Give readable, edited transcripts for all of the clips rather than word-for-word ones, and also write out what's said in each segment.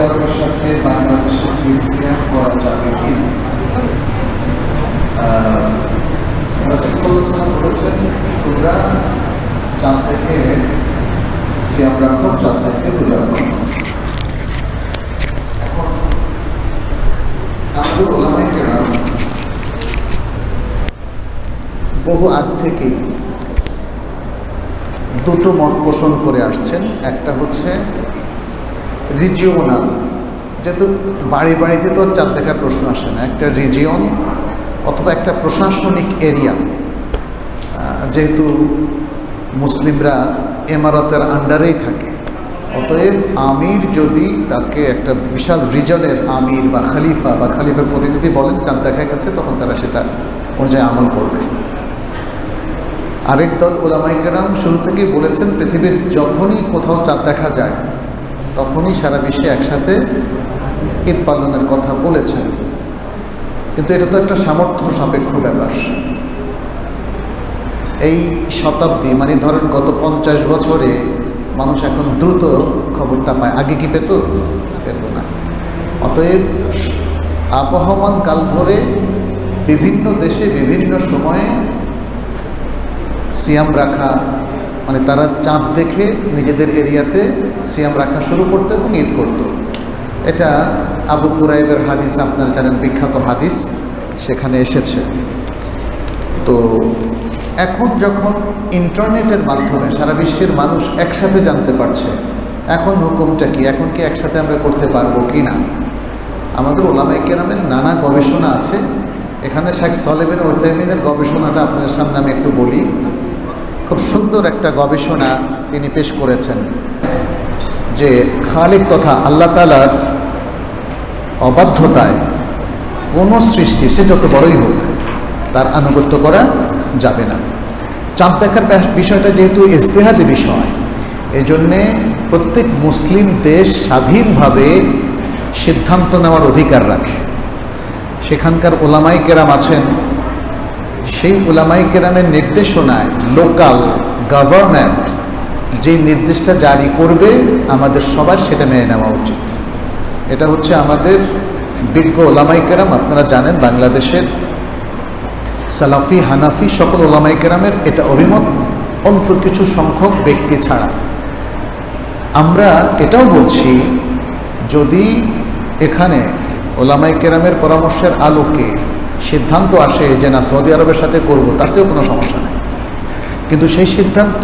আরবের সাথে বাংলাদেশের সিয়াম করা যাবে কিনা? রাসূল সাল্লাল্লাহু আলাইহি ওয়াসাল্লাম বলেছেন, তোমরা চাঁদ থেকে সিয়াম রাখো, চাঁদ থেকে রোজা রাখো। এখন আমাদের উলামায়ে কেরাম বহু আগ থেকেই দুটো মত পোষণ করে আসছেন। একটা হচ্ছে রিজিওনাল, যেহেতু বাড়ি বাড়িতে তো চাঁদ দেখার প্রশ্ন আসে না, একটা রিজিয়ন অথবা একটা প্রশাসনিক এরিয়া, যেহেতু মুসলিমরা এমারতের আন্ডারেই থাকে, অতএব আমির যদি তাকে একটা বিশাল রিজনের আমির বা খলিফার প্রতিনিধি বলেন চাঁদ দেখা গেছে, তখন তারা সেটা অনুযায়ী আমল করবে। আরেক দল উলামায়ে কেরাম শুরু থেকেই বলেছেন, পৃথিবীর যখনই কোথাও চাঁদ দেখা যায় তখনই সারা বিশ্বে একসাথে ঈদ পালনের কথা বলেছেন। কিন্তু এটা তো একটা সামর্থ্য সাপেক্ষ ব্যাপার। এই শতাব্দী, মানে ধরেন গত 50 বছরে মানুষ এখন দ্রুত খবরটা পায়, আগে কি পেত না। অতএব আবহমান কাল ধরে বিভিন্ন দেশে বিভিন্ন সময়ে সিয়াম রাখা, মানে তারা চাঁদ দেখে নিজেদের এরিয়াতে সিয়াম রাখা শুরু করতো এবং ঈদ করত। এটা আবু কুরাইবের হাদিস আপনারা জানেন, বিখ্যাত হাদিস, সেখানে এসেছে। তো এখন যখন ইন্টারনেটের মাধ্যমে সারা বিশ্বের মানুষ একসাথে জানতে পারছে, এখন হুকুমটা কি, এখন কি একসাথে আমরা করতে পারবো কি না? আমাদের উলামায়ে কেরামের নানা গবেষণা আছে। এখানে শেখ সালেহ বিন উসাইমিনের গবেষণাটা আপনাদের সামনে আমি একটু বলি। খুব সুন্দর একটা গবেষণা তিনি পেশ করেছেন যে খালিক তথা আল্লাহ তাআলার অবাধ্যতায় কোনো সৃষ্টি, সে যত বড়ই হোক, তার আনুগত্য করা যাবে না। চাঁদ দেখার বিষয়টা যেহেতু ইজতিহাদি বিষয়, এজন্যে প্রত্যেক মুসলিম দেশ স্বাধীনভাবে সিদ্ধান্ত নেওয়ার অধিকার রাখে। সেখানকার উলামায়ে কেরাম আছেন, সেই উলামায়ে কেরামের নির্দেশনায় লোকাল গভর্নমেন্ট যে নির্দেশটা জারি করবে, আমাদের সবার সেটা মেনে নেওয়া উচিত। এটা হচ্ছে আমাদের বিজ্ঞ উলামায়ে কেরাম, আপনারা জানেন বাংলাদেশের সালাফি হানাফি সকল উলামায়ে কেরামের এটা অভিমত, অল্প কিছু সংখ্যক ব্যক্তি ছাড়া। আমরা এটাও বলছি, যদি এখানে উলামায়ে কেরামের পরামর্শের আলোকে সিদ্ধান্ত আসে যে না সৌদি আরবের সাথে করব, তাতেও কোনো সমস্যা নেই। কিন্তু সেই সিদ্ধান্ত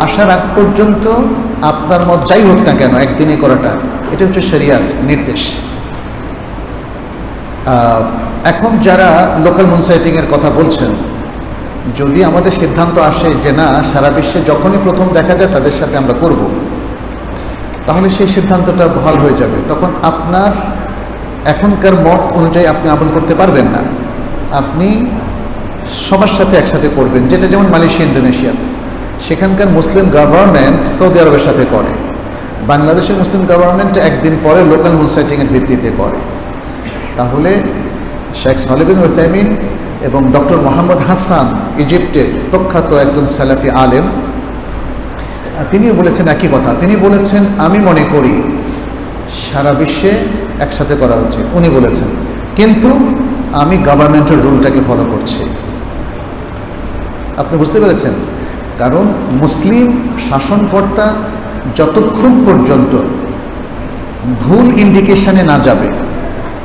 আসার আগ পর্যন্ত আপনার মত যাই হোক না কেন, একদিনে করাটা এটা হচ্ছে শরিয়ার নির্দেশ। এখন যারা লোকাল মুনসাইটিংয়ের কথা বলছেন, যদি আমাদের সিদ্ধান্ত আসে যে না সারা বিশ্বে যখনই প্রথম দেখা যায় তাদের সাথে আমরা করব, তাহলে সেই সিদ্ধান্তটা বহাল হয়ে যাবে। তখন আপনার এখনকার মত অনুযায়ী আপনি আমল করতে পারবেন না, আপনি সবার সাথে একসাথে করবেন। যেটা যেমন মালয়েশিয়া, ইন্দোনেশিয়াতে সেখানকার মুসলিম গভর্নমেন্ট সৌদি আরবের সাথে করে, বাংলাদেশের মুসলিম গভর্নমেন্ট একদিন পরে লোকাল মুনসাইটিংয়ের ভিত্তিতে করে। তাহলে শেখ সালেহ বিন উসাইমিন এবং ডক্টর মোহাম্মদ হাসান, ইজিপ্টের প্রখ্যাত একজন সালাফি আলেম, তিনিও বলেছেন একই কথা। তিনি বলেছেন, আমি মনে করি সারা বিশ্বে একসাথে করা উচিত, উনি বলেছেন, কিন্তু আমি গভর্নমেন্টের রুলটাকে ফলো করছি। আপনি বুঝতে পেরেছেন? কারণ মুসলিম শাসনকর্তা যতক্ষণ পর্যন্ত ভুল ইন্ডিকেশনে না যাবে,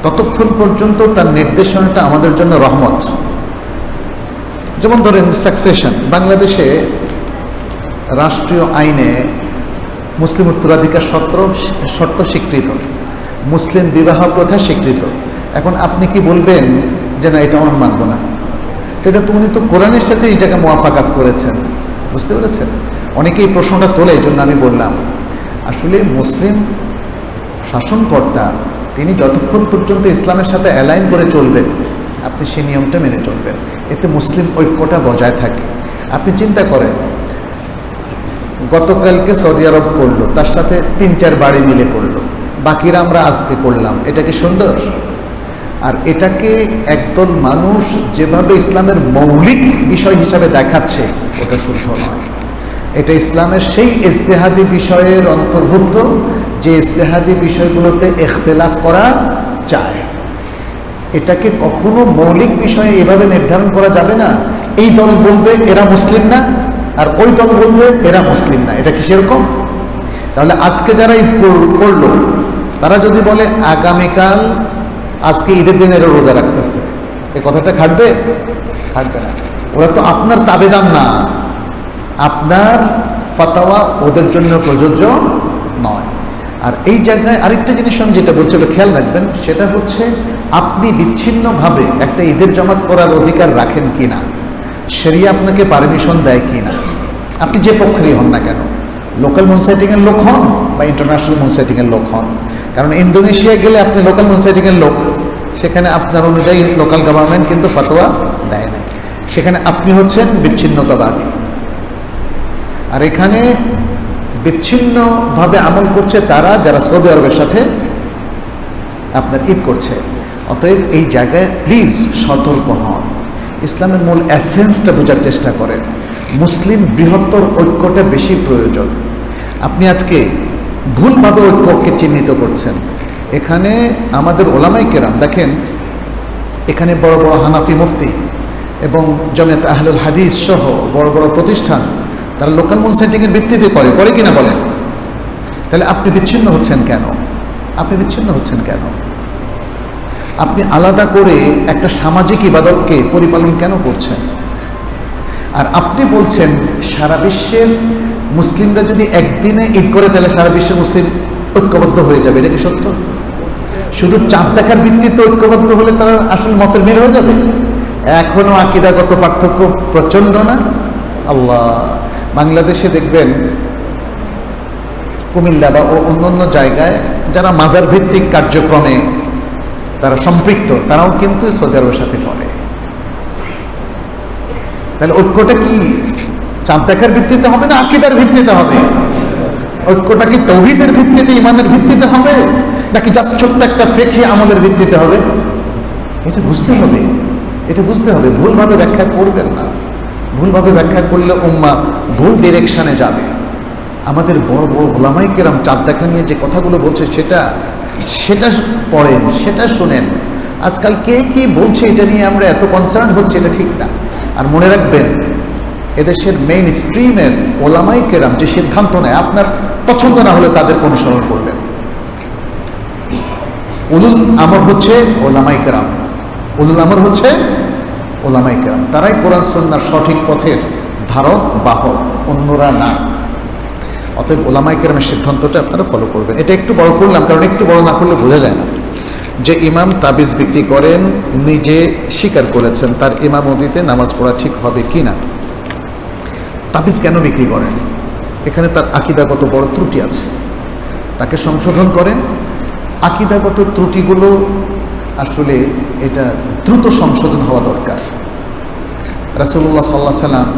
ততক্ষণ পর্যন্ত তার নির্দেশনাটা আমাদের জন্য রহমত। যেমন ধরেন সাকসেশন, বাংলাদেশে রাষ্ট্রীয় আইনে মুসলিম উত্তরাধিকার শর্ত স্বীকৃত, মুসলিম বিবাহ প্রথা স্বীকৃত। এখন আপনি কি বলবেন যে না এটা আমি মানব না? এটা তো উনি তো কোরআনের সাথে এই জায়গায় মুওয়াফাকাত করেছেন, বুঝতে পেরেছেন? অনেকেই প্রশ্নটা তোলে, এই জন্য আমি বললাম আসলে মুসলিম শাসনকর্তা তিনি যতক্ষণ পর্যন্ত ইসলামের সাথে অ্যালাইন করে চলবেন, আপনি সেই নিয়মটা মেনে চলবেন, এতে মুসলিম ঐক্যটা বজায় থাকে। আপনি চিন্তা করেন, গতকালকে সৌদি আরব করলো, তার সাথে 3-4 বাড়ি মিলে করলো, বাকিরা আমরা আজকে করলাম, এটা কি সুন্দর? আর এটাকে একদল মানুষ যেভাবে ইসলামের মৌলিক বিষয় হিসাবে দেখাচ্ছে, ওটা শুদ্ধ নয়। এটা ইসলামের সেই ইজতিহাদি বিষয়ের অন্তর্ভুক্ত যে ইজতিহাদি বিষয়গুলোতে ইখতিলাফ করা যায়, এটাকে কখনো মৌলিক বিষয়ে এভাবে নির্ধারণ করা যাবে না। এই দল বলবে এরা মুসলিম না, আর ওই দল বলবে এরা মুসলিম না। এটা কি সেরকম? তাহলে আজকে যারা ঈদ করলো তারা যদি বলে আগামীকাল আজকে ঈদের দিন এরা রোজা রাখতেছে, এই কথাটা খাটবে? খাটবে না। ওরা তো আপনার তাবেদার না, আপনার ফাতাওয়া ওদের জন্য প্রযোজ্য নয়। আর এই জায়গায় আরেকটা জিনিস আমি যেটা বলছি ওটা খেয়াল রাখবেন, সেটা হচ্ছে আপনি বিচ্ছিন্নভাবে একটা ঈদের জামাত করার অধিকার রাখেন কিনা, শরিয়া আপনাকে পারমিশন দেয় কিনা, আপনি যে পক্ষেরই হন না কেন, লোকাল মুনসাইটিংয়ের লোক হন বা ইন্টারন্যাশনাল মুনসাইটিংয়ের লোক হন। কারণ ইন্দোনেশিয়া গেলে আপনি লোকাল মুনসাইটিংয়ের লোক, সেখানে আপনার অনুযায়ী লোকাল গভর্নমেন্ট কিন্তু ফতোয়া দেয় না, সেখানে আপনি হচ্ছেন বিচ্ছিন্নতাবাদী। আর এখানে বিচ্ছিন্নভাবে আমল করছে তারা যারা সৌদি আরবের সাথে আপনার ঈদ করছে। অতএব এই জায়গায় প্লিজ সতর্ক হন, ইসলামের মূল এসেন্সটা বোঝার চেষ্টা করেন। মুসলিম বৃহত্তর ঐক্যটা বেশি প্রয়োজন। আপনি আজকে ভুলভাবে ঐক্যকে চিহ্নিত করছেন। এখানে আমাদের ওলামায়ে কেরাম দেখেন, এখানে বড় বড় হানাফি মুফতি এবং জামিয়াত আহলুল হাদিস সহ বড় বড় প্রতিষ্ঠান তারা লোকাল মুনসাইটিংয়ের ভিত্তিতে করে কিনা বলেন? তাহলে আপনি বিচ্ছিন্ন হচ্ছেন কেন? আপনি বিচ্ছিন্ন হচ্ছেন কেন? আপনি আলাদা করে একটা সামাজিক ইবাদতকে পরিপালন কেন করছেন? আর আপনি বলছেন সারা বিশ্বের মুসলিমরা যদি একদিনে ঈদ করে তাহলে সারা বিশ্বের মুসলিম ঐক্যবদ্ধ হয়ে যাবে। এটা কি সত্য? শুধু চাঁদ দেখার ভিত্তিতে ঐক্যবদ্ধ হলে তারা আসলে মতের মিল হয়ে যাবে? এখনো আকীদাগত পার্থক্য প্রচন্ড না? আল্লাহ, বাংলাদেশে দেখবেন কুমিল্লা বা অন্যান্য জায়গায় যারা মাজার ভিত্তিক কার্যক্রমে তারা সম্পৃক্ত, তারাও কিন্তু সৌদি আরবের সাথে করে। তাহলে ঐক্যটা কি চাঁদ দেখার ভিত্তিতে হবে না আকীদার ভিত্তিতে হবে? ঐক্যটা কি তৌহিদের ভিত্তিতে, ইমানের ভিত্তিতে হবে, নাকি জাস্ট ছোট্ট একটা ফিকহি আমলের ভিত্তিতে হবে? এটা বুঝতে হবে, এটা বুঝতে হবে। ভুলভাবে ব্যাখ্যা করবেন না। ভুলভাবে ব্যাখ্যা করলে উম্মাহ ভুল ডিরেকশনে যাবে। আমাদের বড় বড় ওলামায়ে কেরাম চাঁদ দেখা নিয়ে যে কথাগুলো বলছে সেটা পড়েন, সেটা শোনেন। আজকাল কে কি বলছে এটা নিয়ে আমরা এত কনসার্ন হচ্ছে, এটা ঠিক না। আর মনে রাখবেন, এদেশের মেইন স্ট্রিমের ওলামায়ে কেরাম যে সিদ্ধান্ত নেয়, আপনার পছন্দ না হলে তাদেরকে অনুসরণ করবেন। উলুল আমর হচ্ছে ওলামায়ে কেরাম, উলুল আমর হচ্ছে ওলামায়ে কেরাম। তারাই কোরআন সুন্নাহর সঠিক পথের ধারক বাহক, অন্যরা না। অতএব ওলামায়ে কেরামের সিদ্ধান্তটা আপনারা ফলো করবেন। এটা একটু বড় করলাম, কারণ একটু বড় না করলে বোঝা যায় না। যে ইমাম তাবিজ বিক্রি করেন, নিজে স্বীকার করেছেন তার ইমামতিতে নামাজ পড়া ঠিক হবে কি না। তাবিজ কেন বিক্রি করেন? এখানে তার আকীদাগত বড় ত্রুটি আছে, তাকে সংশোধন করেন। আকীদাগত ত্রুটিগুলো আসলে এটা দ্রুত সংশোধন হওয়া দরকার। রাসূলুল্লাহ সাল্লাল্লাহু আলাইহি ওয়াসাল্লাম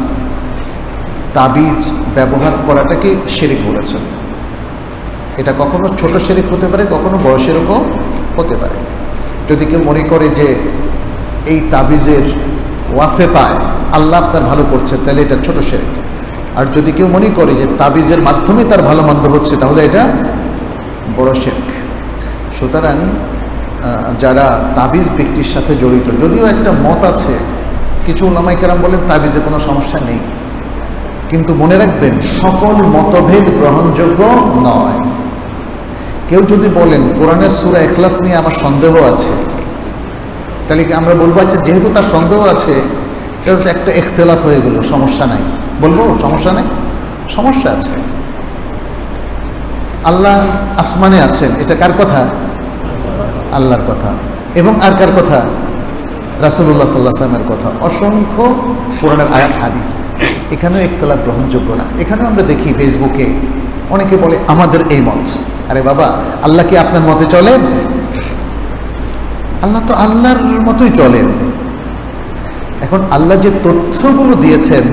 তাবিজ ব্যবহার করাটাকে শিরক বলেছেন। এটা কখনো ছোট শিরক হতে পারে, কখনো বড় শিরকও হতে পারে। যদি কেউ মনে করে যে এই তাবিজের ওয়াসিতায় আল্লাহ তার ভালো করছে, তাহলে এটা ছোট শিরক। আর যদি কেউ মনে করে যে তাবিজের মাধ্যমে তার ভালো মন্দ হচ্ছে, তাহলে এটা বড় শিরক। সুতরাং যারা তাবিজ বিক্রির সাথে জড়িত, যদিও একটা মত আছে, কিছু উলামায়ে কেরাম বলেন তাবিজে কোনো সমস্যা নেই, কিন্তু মনে রাখবেন সকল মতভেদ গ্রহণযোগ্য নয়। কেউ যদি বলেন কোরআনের সূরা ইখলাস নিয়ে আমার সন্দেহ আছে, তাহলে কি আমরা বলবো আচ্ছা যেহেতু তার সন্দেহ আছে তাহলে তো একটা ইখতিলাফ হয়ে গেল, সমস্যা নাই? বলবো সমস্যা নেই? সমস্যা আছে। আল্লাহ আসমানে আছেন, এটা কার কথা? আল্লাহর কথা। এবং আর কার কথা? রাসূলুল্লাহ সাল্লাল্লাহু আলাইহি ওয়াসাল্লামের কথা। অসংখ্য কোরআনের আয়াত হাদিস, এখানেও ইখতিলাফ গ্রহণযোগ্য না। এখানেও আমরা দেখি ফেসবুকে অনেকে বলে আমাদের এই মত। আরে বাবা, আল্লাহ কি আপনার মতে চলেন? আল্লাহ তো আল্লাহর মতোই চলেন। এখন আল্লাহ যে তথ্যগুলো দিয়েছেন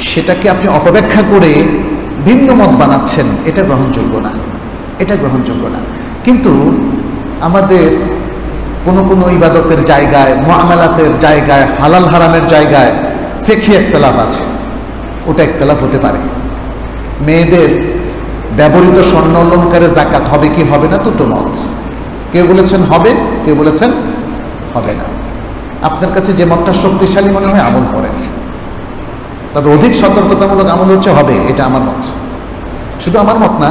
সেটাকে আপনি অপব্যাখ্যা করে ভিন্ন মত বানাচ্ছেন, এটা গ্রহণযোগ্য না, এটা গ্রহণযোগ্য না। কিন্তু আমাদের কোনো কোনো ইবাদতের জায়গায়, মুআমালাতের জায়গায়, হালাল হারামের জায়গায় ফিকহি ইখতিলাফ আছে, ওটা ইখতিলাফ হতে পারে। মেয়েদের ব্যবহৃত স্বর্ণ অলংকারে যাকাত হবে কি হবে না, দুটো মত। কেউ বলেছেন হবে, কেউ বলেছেন হবে না। আপনার কাছে যে মতটা শক্তিশালী মনে হয় আমল করেন, তবে অধিক সতর্কতামূলক আমল হচ্ছে হবে, এটা আমার মত। শুধু আমার মত না,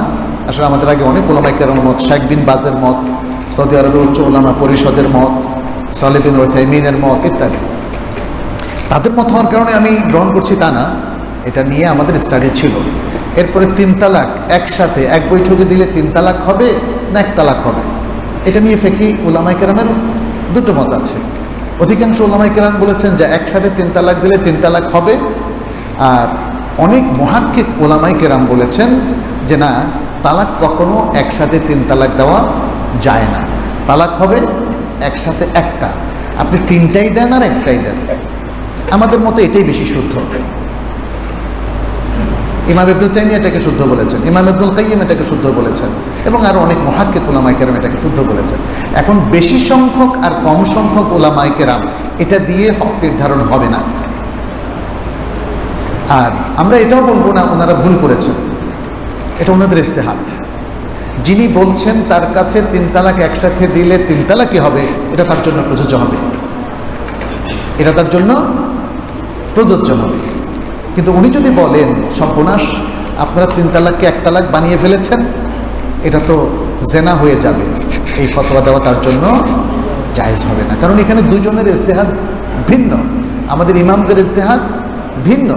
আসলে আমাদের আগে অনেক ওলামায়ে কেরামের মত, শেখ বিন বাজের মত, সৌদি আরবের উচ্চ ওলামা পরিষদের মত, সালেহ বিন উসাইমিনের মত ইত্যাদি। তাদের মত হওয়ার কারণে আমি গ্রহণ করছি তা না, এটা নিয়ে আমাদের স্টাডি ছিল। এরপরে 3 তালাক একসাথে এক বৈঠকে দিলে 3 তালাক হবে না 1 তালাক হবে, এটা নিয়ে ফিকহি ওলামায়ে কেরামের দুটো মত আছে। অধিকাংশ ওলামায়ে কেরাম বলেছেন যে একসাথে 3 তালাক দিলে 3 তালাক হবে, আর অনেক মুহাক্কিক ওলামায়ে কেরাম বলেছেন যে না, তালাক কখনো একসাথে 3 তালাক দেওয়া যায় না, তালাক হবে একসাথে একটা। আপনি 3টাই দেন আর 1টাই দেন, আমাদের মতে এটাই বেশি শুদ্ধ। ইমাম ইবনুল তাইমিয়া এটাকে শুদ্ধ বলেছেন, ইমাম ইবনুল কাইয়িম এটাকে শুদ্ধ বলেছেন, এবং আরো অনেক মুহাক্কিক উলামায়ে কেরাম এটাকে শুদ্ধ বলেছেন। এখন বেশি সংখ্যক আর কম সংখ্যক উলামায়ে কেরাম এটা দিয়ে হক নির্ধারণ হবে না। আর আমরা এটাও বলবো না ওনারা ভুল করেছেন, এটা ওনাদের ইজতিহাদ। যিনি বলছেন তার কাছে 3 তালাক একসাথে দিলে 3 তালাকই হবে, এটা তার জন্য প্রযোজ্য হবে, এটা তার জন্য প্রযোজ্য হবে। কিন্তু উনি যদি বলেন সর্বনাশ, আপনারা 3 তালাককে 1 তালাক বানিয়ে ফেলেছেন, এটা তো জেনা হয়ে যাবে, এই ফতোয়া দেওয়া তার জন্য জায়েজ হবে না। কারণ এখানে দুজনের ইজতিহাদ ভিন্ন, আমাদের ইমামদের ইজতিহাদ ভিন্ন,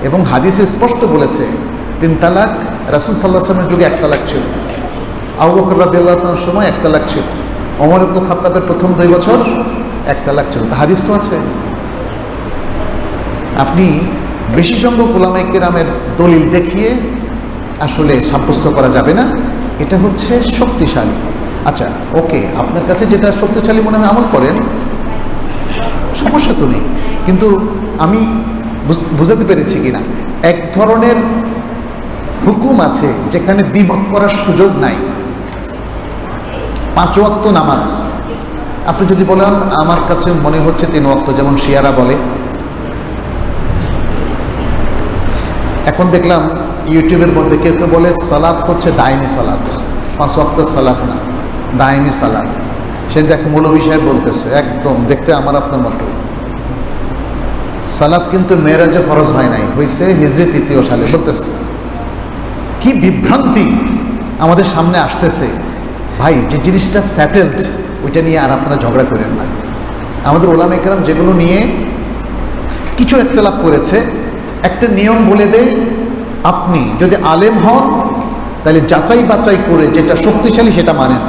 এবং হাদিসে স্পষ্ট বলেছে 3 তালাক রাসূল সাল্লাল্লাহু আলাইহি ওয়াসাল্লামের যুগে 1 তালাক ছিল, আবু বকর রাদিয়াল্লাহু তাআলার সময় 1 তালাক ছিল, ওমর ইবনুল খাত্তাবের প্রথম 2 বছর 1 তালাক ছিল। তা হাদিস তো আছে। আপনি বেশি সংখ্যক উলামায়ে কেরামের দলিল দেখিয়ে আসলে সাব্যস্ত করা যাবে না, এটা হচ্ছে শক্তিশালী। আচ্ছা ওকে, আপনার কাছে যেটা শক্তিশালী মনে হয় আমল করেন, সমস্যা তো নেই। কিন্তু আমি বুঝাতে পেরেছি কিনা, এক ধরনের হুকুম আছে যেখানে দ্বিমত করার সুযোগ নাই। 5 ওয়াক্ত নামাজ, আপনি যদি বলেন আমার কাছে মনে হচ্ছে 3 ওয়াক্ত, যেমন শিয়ারা বলে। এখন দেখলাম ইউটিউবের মধ্যে কেউ কেউ বলে সালাত হচ্ছে দায়নি সালাত, 5 ওয়াক্ত সালাত না, দায়নি সালাত। সে দেখ মৌলভী সাহেব বলতেছে, একদম দেখতে আমার আপনার মতো। সালাত কিন্তু মেরাজে ফরজ হয় নাই, হয়েছে হিজরি 3য় সালে, বলতেছে। কি বিভ্রান্তি আমাদের সামনে আসতেছে। ভাই, যে জিনিসটা সেটেলড ওইটা নিয়ে আর আপনারা ঝগড়া করেন না। আমাদের ওলামায়ে কেরাম যেগুলো নিয়ে কিছু ইখতিলাফ করেছে, একটা নিয়ম বলে দেয়, আপনি যদি আলেম হন তাহলে যাচাই বাছাই করে যেটা শক্তিশালী সেটা মানেন,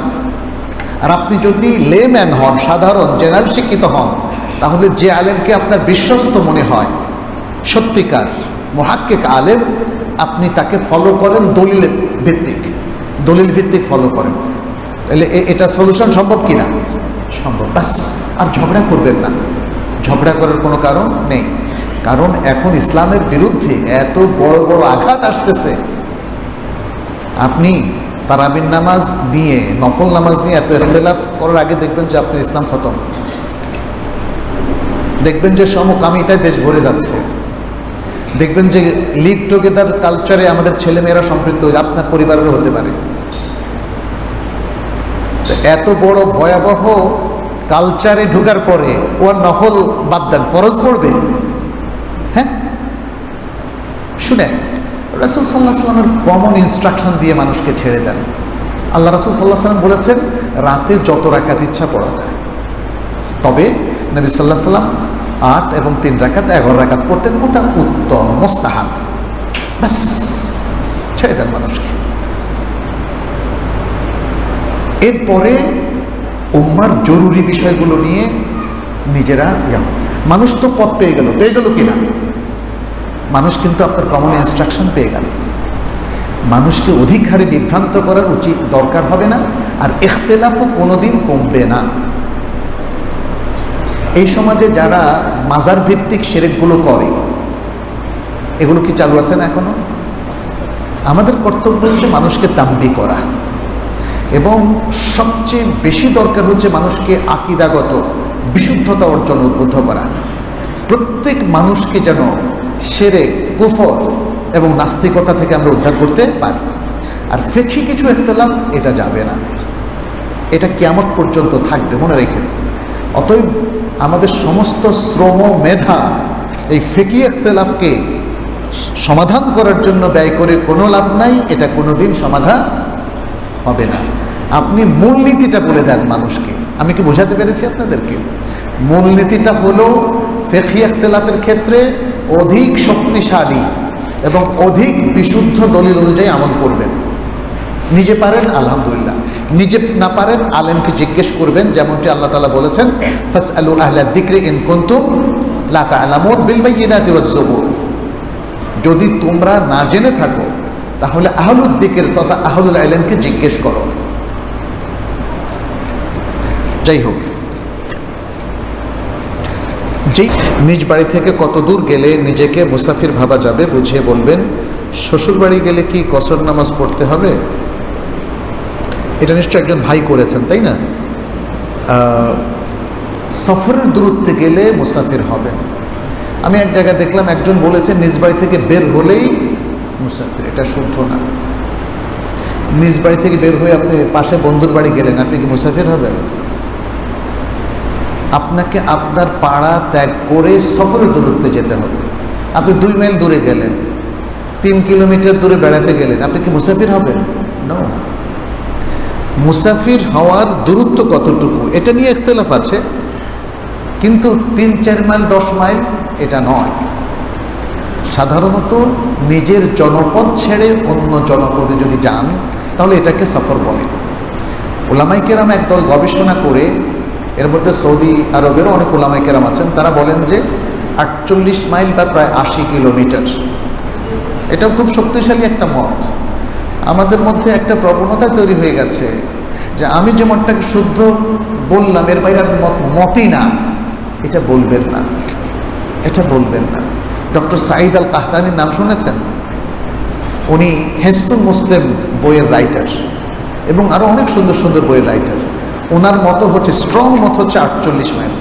আর আপনি যদি লেম্যান হন, সাধারণ জেনারেল শিক্ষিত হন, তাহলে যে আলেমকে আপনার বিশ্বস্ত মনে হয়, সত্যিকার মুহাক্কিক আলেম, আপনি তাকে ফলো করেন দলিল ভিত্তিক ফলো করেন। তাহলে এটা সলিউশন সম্ভব কিনা? সম্ভব। বাস, আর ঝগড়া করবেন না, ঝগড়া করার কোনো কারণ নেই। কারণ এখন ইসলামের বিরুদ্ধে এত বড় বড় আঘাত আসতেছে। আপনি তারাবির নামাজ নিয়ে, নফল নামাজ নিয়ে এত ইখতিলাফ করার আগে দেখবেন যে আপনার ইসলাম খতম। দেখবেন যে সমকামিতায় দেশ ভরে যাচ্ছে। দেখবেন যে লিভ টুগেদার কালচারে আমাদের ছেলেমেয়েরা সম্পৃক্ত, আপনার পরিবারেরও হতে পারে। এত বড় ভয়াবহ কালচারে ঢোকার পরে ও নফল বাদ দেন, ফরজ পড়বে? হ্যাঁ, শুনেন, রাসূল সাল্লাল্লাহু আলাইহি ওয়াসাল্লামের কমন ইনস্ট্রাকশন দিয়ে মানুষকে ছেড়ে দেন। আল্লাহ রাসূল সাল্লাল্লাহু আলাইহি ওয়াসাল্লাম বলেছেন রাতে যত রাকাত ইচ্ছা পড়া যায়, তবে নবী সাল্লাল্লাহু আলাইহি ওয়াসাল্লাম 8 এবং 3 রাকাত 11 রাকাত পড়তেন, ওটা উত্তম মুস্তাহাব। বাস, ছেড়ে দেন মানুষকে। এরপরে উম্মার জরুরি বিষয়গুলো নিয়ে নিজেরা মানুষ তো পথ পেয়ে গেল কিনা? মানুষ কিন্তু আপনার কমন ইনস্ট্রাকশন পেয়ে গেল। মানুষকে অধিক হারে বিভ্রান্ত করার উচিত দরকার হবে না, আর ইখতিলাফও কোনোদিন কমবে না। এই সমাজে যারা মাজার ভিত্তিক শিরকগুলো করে, এগুলো কি চালু আছে না এখনো? আমাদের কর্তব্য হচ্ছে মানুষকে তাম্বি করা, এবং সবচেয়ে বেশি দরকার হচ্ছে মানুষকে আকীদাগত বিশুদ্ধতা অর্জন উদ্বুদ্ধ করা। প্রত্যেক মানুষকে যেন শিরক, কুফর এবং নাস্তিকতা থেকে আমরা উদ্ধার করতে পারি। আর ফিকহি কিছু ইখতিলাফ এটা যাবে না, এটা কিয়ামত পর্যন্ত থাকবে, মনে রেখে। অতএব আমাদের সমস্ত শ্রম মেধা এই ফিকহি ইখতিলাফকে সমাধান করার জন্য ব্যয় করে কোনো লাভ নাই, এটা কোনোদিন সমাধান হবে না। আপনি মূলনীতিটা বলে দেন মানুষকে। আমি কি বোঝাতে পেরেছি আপনাদেরকে? মূলনীতিটা হলো ফিকহি ইখতিলাফের ক্ষেত্রে অধিক শক্তিশালী এবং অধিক বিশুদ্ধ দলিল অনুযায়ী আমল করবেন। নিজে পারেন আলহামদুলিল্লাহ, নিজে না পারেন আলেমকে জিজ্ঞেস করবেন, যেমনটি আল্লাহ তাআলা বলেছেন ফাসআলু আহলা যিকরি ইন কুনতুম লা তা'লামুন বিল বায়িনাতি ওয়াজ যুবুর। যদি তোমরা না জেনে থাকো তাহলে আহলুদ যিকর তথা আহলুল ইলমকে জিজ্ঞেস করো। যাই হোক, যেই নিজ বাড়ি থেকে কত দূর গেলে নিজেকে মুসাফির ভাবা যাবে বুঝিয়ে বলবেন। শ্বশুর বাড়ি গেলে কি কসর নামাজ পড়তে হবে? এটা নিশ্চয় একজন ভাই করেছেন, তাই না? সফরের দূরত্বে গেলে মুসাফির হবেন। আমি এক জায়গায় দেখলাম একজন বলেছে নিজ বাড়ি থেকে বের হলেই মুসাফির। এটা শুদ্ধ না। নিজ বাড়ি থেকে বের হয়ে আপনি পাশে বন্ধুর বাড়ি গেলেন, আপনি কি মুসাফির হবেন? আপনাকে আপনার পাড়া ত্যাগ করে সফরের দূরত্বে যেতে হবে। আপনি 2 মাইল দূরে গেলেন, 3 কিলোমিটার দূরে বেড়াতে গেলেন, আপনি কি মুসাফির হবেন? না। মুসাফির হওয়ার দূরত্ব কতটুকু এটা নিয়ে ইখতিলাফ আছে, কিন্তু 3-4 মাইল 10 মাইল এটা নয়। সাধারণত নিজের জনপদ ছেড়ে অন্য জনপদে যদি যান তাহলে এটাকে সফর বলে। উলামায়ে কেরাম একদল গবেষণা করে, এর মধ্যে সৌদি আরবেরও অনেক উলামায়ে কেরাম আছেন, তারা বলেন যে 48 মাইল বা প্রায় 80 কিলোমিটার। এটাও খুব শক্তিশালী একটা মত। আমাদের মধ্যে একটা প্রবণতা তৈরি হয়ে গেছে যে আমি যে মতটাকে শুদ্ধ বললাম এর বাইরে মতই না, এটা বলবেন না, এটা বলবেন না। ডক্টর সাঈদ আল কাহতানির নাম শুনেছেন? উনি হিসনুল মুসলিম বইয়ের রাইটার এবং আরও অনেক সুন্দর সুন্দর বইয়ের রাইটার। ওনার মতো হচ্ছে, স্ট্রং মত হচ্ছে 48 মাইল।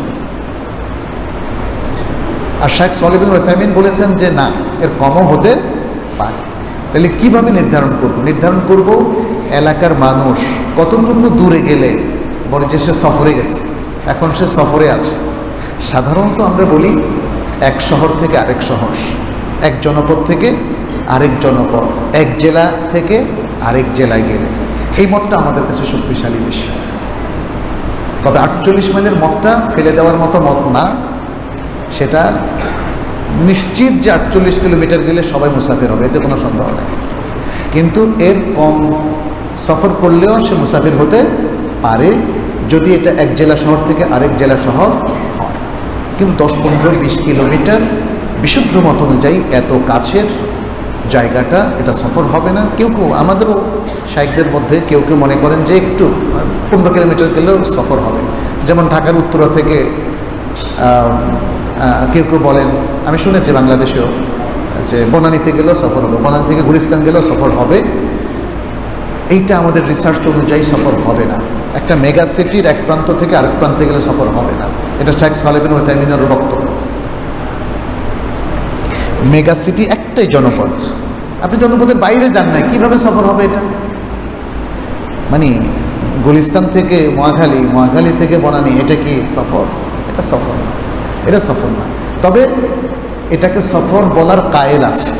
আর শেখ সালেহ বিন উসাইমিন বলেছেন যে না, এর কমও হতে পারে। তাহলে কিভাবে নির্ধারণ করব? নির্ধারণ করব এলাকার মানুষ কতটুকু দূরে গেলে বলে যে সে সফরে গেছে, এখন সে সফরে আছে। সাধারণত আমরা বলি এক শহর থেকে আরেক শহর, এক জনপদ থেকে আরেক জনপদ, এক জেলা থেকে আরেক জেলায় গেলে। এই মতটা আমাদের কাছে শক্তিশালী বেশি। তবে 48 মাইলের মতটা ফেলে দেওয়ার মতো মত না। সেটা নিশ্চিত যে 48 কিলোমিটার গেলে সবাই মুসাফির হবে, এতে কোনো সন্দেহ নেই। কিন্তু এর কম সফর করলেও সে মুসাফির হতে পারে যদি এটা এক জেলা শহর থেকে আরেক জেলা শহর হয়। কিন্তু 10, 15, 20 কিলোমিটার বিশুদ্ধ মত অনুযায়ী এত কাছের জায়গাটা এটা সফর হবে না। কেউ কেউ আমাদেরও শাইখদের মধ্যে কেউ কেউ মনে করেন যে একটু 15 কিলোমিটার গেলেও সফর হবে। যেমন ঢাকার উত্তরা থেকে কেউ কেউ বলেন, আমি শুনেছি বাংলাদেশেও, যে বনানীতে গেলেও সফর হবে, বনানী থেকে গুলিস্তান গেলেও সফর হবে। এইটা আমাদের রিসার্চ অনুযায়ী সফর হবে না। একটা মেগা সিটির এক প্রান্ত থেকে আরেক প্রান্তে গেলে সফর হবে না। এটা শেখ সালেহ বিন উসাইমিনের বক্তব্য। মেগা সিটি একটাই জনপদ, আপনি জনপদের বাইরে যান নাই, কিভাবে সফর হবে এটা? মানে গুলিস্তান থেকে মহাখালী, মহাখালী থেকে বনানী, এটা কি সফর? এটা সফর না, এটা সফর না। তবে এটাকে সফর বলার কায়েল আছে,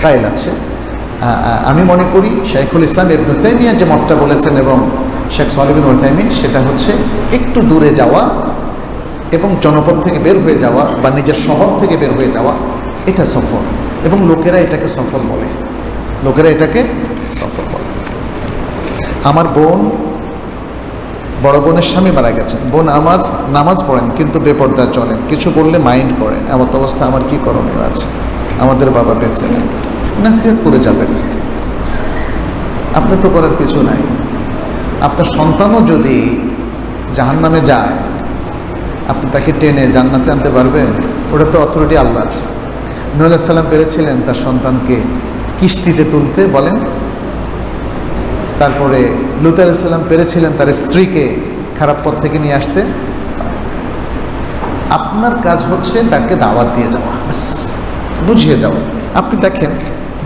কায়েল আছে। আমি মনে করি শাইখুল ইসলাম ইবনে তাইমিয়া যে মতটা বলেছেন এবং শেখ সালেহ বিন উসাইমিন, সেটা হচ্ছে একটু দূরে যাওয়া এবং জনপদ থেকে বের হয়ে যাওয়া বা নিজের শহর থেকে বের হয়ে যাওয়া, এটা সফর। এবং লোকেরা এটাকে সফর বলে, লোকেরা এটাকে সফর বলে। আমার বোন, বড় বোনের স্বামী মারা গেছেন। বোন আমার নামাজ পড়েন কিন্তু বেপরদা চলেন, কিছু বললে মাইন্ড করেন। এমন অবস্থা আমার কি করণীয় আছে? আমাদের বাবা বেঁচে নেন, নাসিহত করে যাবেন। আপনার তো করার কিছু নাই। আপনার সন্তানও যদি জাহান্নামে যায়, আপনি তাকে টেনে জান্নাতে আনতে পারবেন? ওটা তো অথরিটি আল্লাহর। নূহ আলাইহিস সালাম পেরেছিলেন তার সন্তানকে কিস্তিতে তুলতে, বলেন। তারপরে লূত আলাইহিস সালাম পেরেছিলেন তার স্ত্রীকে খারাপ পথ থেকে নিয়ে আসতে। আপনার কাজ হচ্ছে তাকে দাওয়াত দিয়ে যাওয়া, বুঝিয়ে যাওয়া। আপনি দেখেন,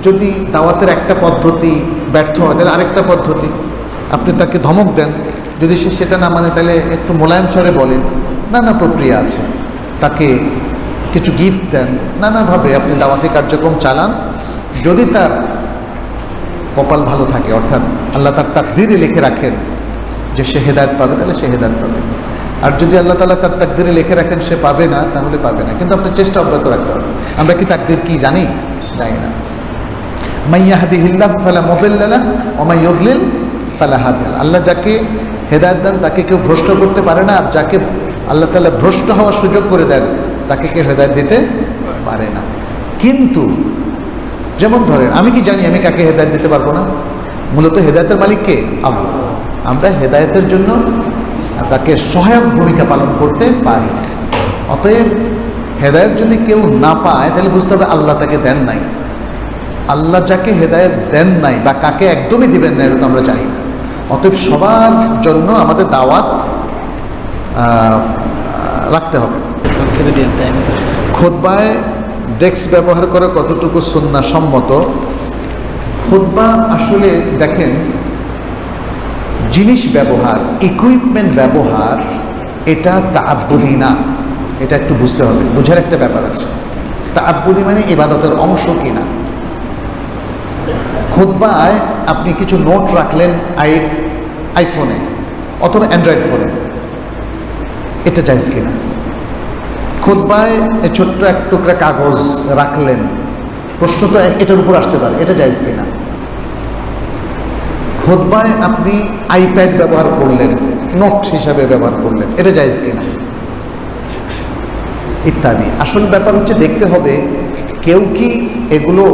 যদি দাওয়াতের একটা পদ্ধতি ব্যর্থ হয় তাহলে আরেকটা পদ্ধতি, আপনি তাকে ধমক দেন, যদি সে সেটা না মানে তাহলে একটু মোলায়েম স্বরে বলেন, নানা প্রক্রিয়া আছে। তাকে কিছু গিফট দেন, নানাভাবে আপনি দাওয়াতি কার্যক্রম চালান। যদি তার কপাল ভালো থাকে, অর্থাৎ আল্লাহ তার তাকদিরে লিখে রাখেন যে সে হেদায়েত পাবে, তাহলে সে হেদায়েত পাবে। আর যদি আল্লাহ তাআলা তার তাকদিরে লিখে রাখেন সে পাবে না, তাহলে পাবে না। কিন্তু আপনার চেষ্টা অব্যাহত রাখতে হবে। আমরা কি তাকদির কি জানি? জানি না। মান ইয়াহদিহিল্লাহু ফালা মুদিল্লা লাহু ওয়া মান ইউদ্লিল ফালা হাদিয়া লাহু। আল্লাহ যাকে হেদায়েত দেন তাকে কেউ ভ্রষ্ট করতে পারে না, আর যাকে আল্লাহ তাআলা ভ্রষ্ট হওয়ার সুযোগ করে দেন তাকে কেউ হেদায়েত দিতে পারে না। কিন্তু যেমন ধরেন, আমি কি জানি আমি কাকে হেদায়েত দিতে পারবো না? মূলত হেদায়েতের মালিক কে? আল্লাহ। আমরা হেদায়েতের জন্য তাকে সহায়ক ভূমিকা পালন করতে পারি। অতএব হেদায়েত যদি কেউ না পায় তাহলে বুঝতে হবে আল্লাহ তাকে দেন নাই। আল্লাহ যাকে হেদায়েত দেন নাই বা কাকে একদমই দিবেন না এটা তো আমরা জানি না। অতএব সবার জন্য আমাদের দাওয়াত রাখতে হবে। খুতবায় ডেস্ক ব্যবহার করা কতটুকু সুন্নাহ সম্মত? খুতবা আসলে দেখেন, জিনিস ব্যবহার, ইকুইপমেন্ট ব্যবহার, এটা তাআব্বুদি না। এটা একটু বুঝতে হবে, বুঝার একটা ব্যাপার আছে। তাআব্বুদি মানে ইবাদতের অংশ কিনা। খুতবায় আপনি কিছু নোট রাখলেন আইফোনে অথবা অ্যান্ড্রয়েড ফোনে, এটা জায়েজ কিনা? খুতবায় ছোট্ট এক টুকরা কাগজ রাখলেন, প্রশ্ন তো এটার উপর আসতে পারে, এটা জায়েজ কিনা? খুতবায় আপনি আইপ্যাড ব্যবহার করলেন, নোট হিসাবে ব্যবহার করলেন, এটা জায়েজ কিনা? ইত্যাদি। আসল ব্যাপার হচ্ছে দেখতে হবে কেউ কি এগুলো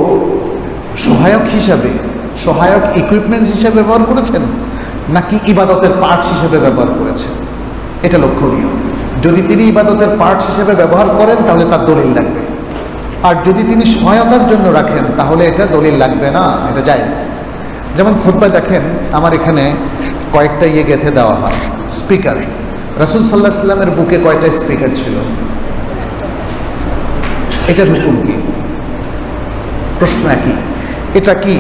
সহায়ক হিসাবে, সহায়ক ইকুইপমেন্টস হিসাবে ব্যবহার করেছেন নাকি ইবাদতের পার্টস হিসেবে ব্যবহার করেছেন, এটা লক্ষণীয়। যদি তিনি ইবাদতের পার্টস হিসেবে ব্যবহার করেন তাহলে তার দলিল লাগবে, আর যদি তিনি সহায়তার জন্য রাখেন তাহলে এটা দলিল লাগবে না, এটা জায়েজ। যেমন খুতবায় দেখেন আমার এখানে কয়েকটা গেঁথে দেওয়া হয় স্পিকার। রাসূল সাল্লাল্লাহু আলাইহি ওয়াসাল্লামের বুকে কয়টা স্পিকার ছিল? এটার হুকুম কি? প্রশ্ন একই। এটা কি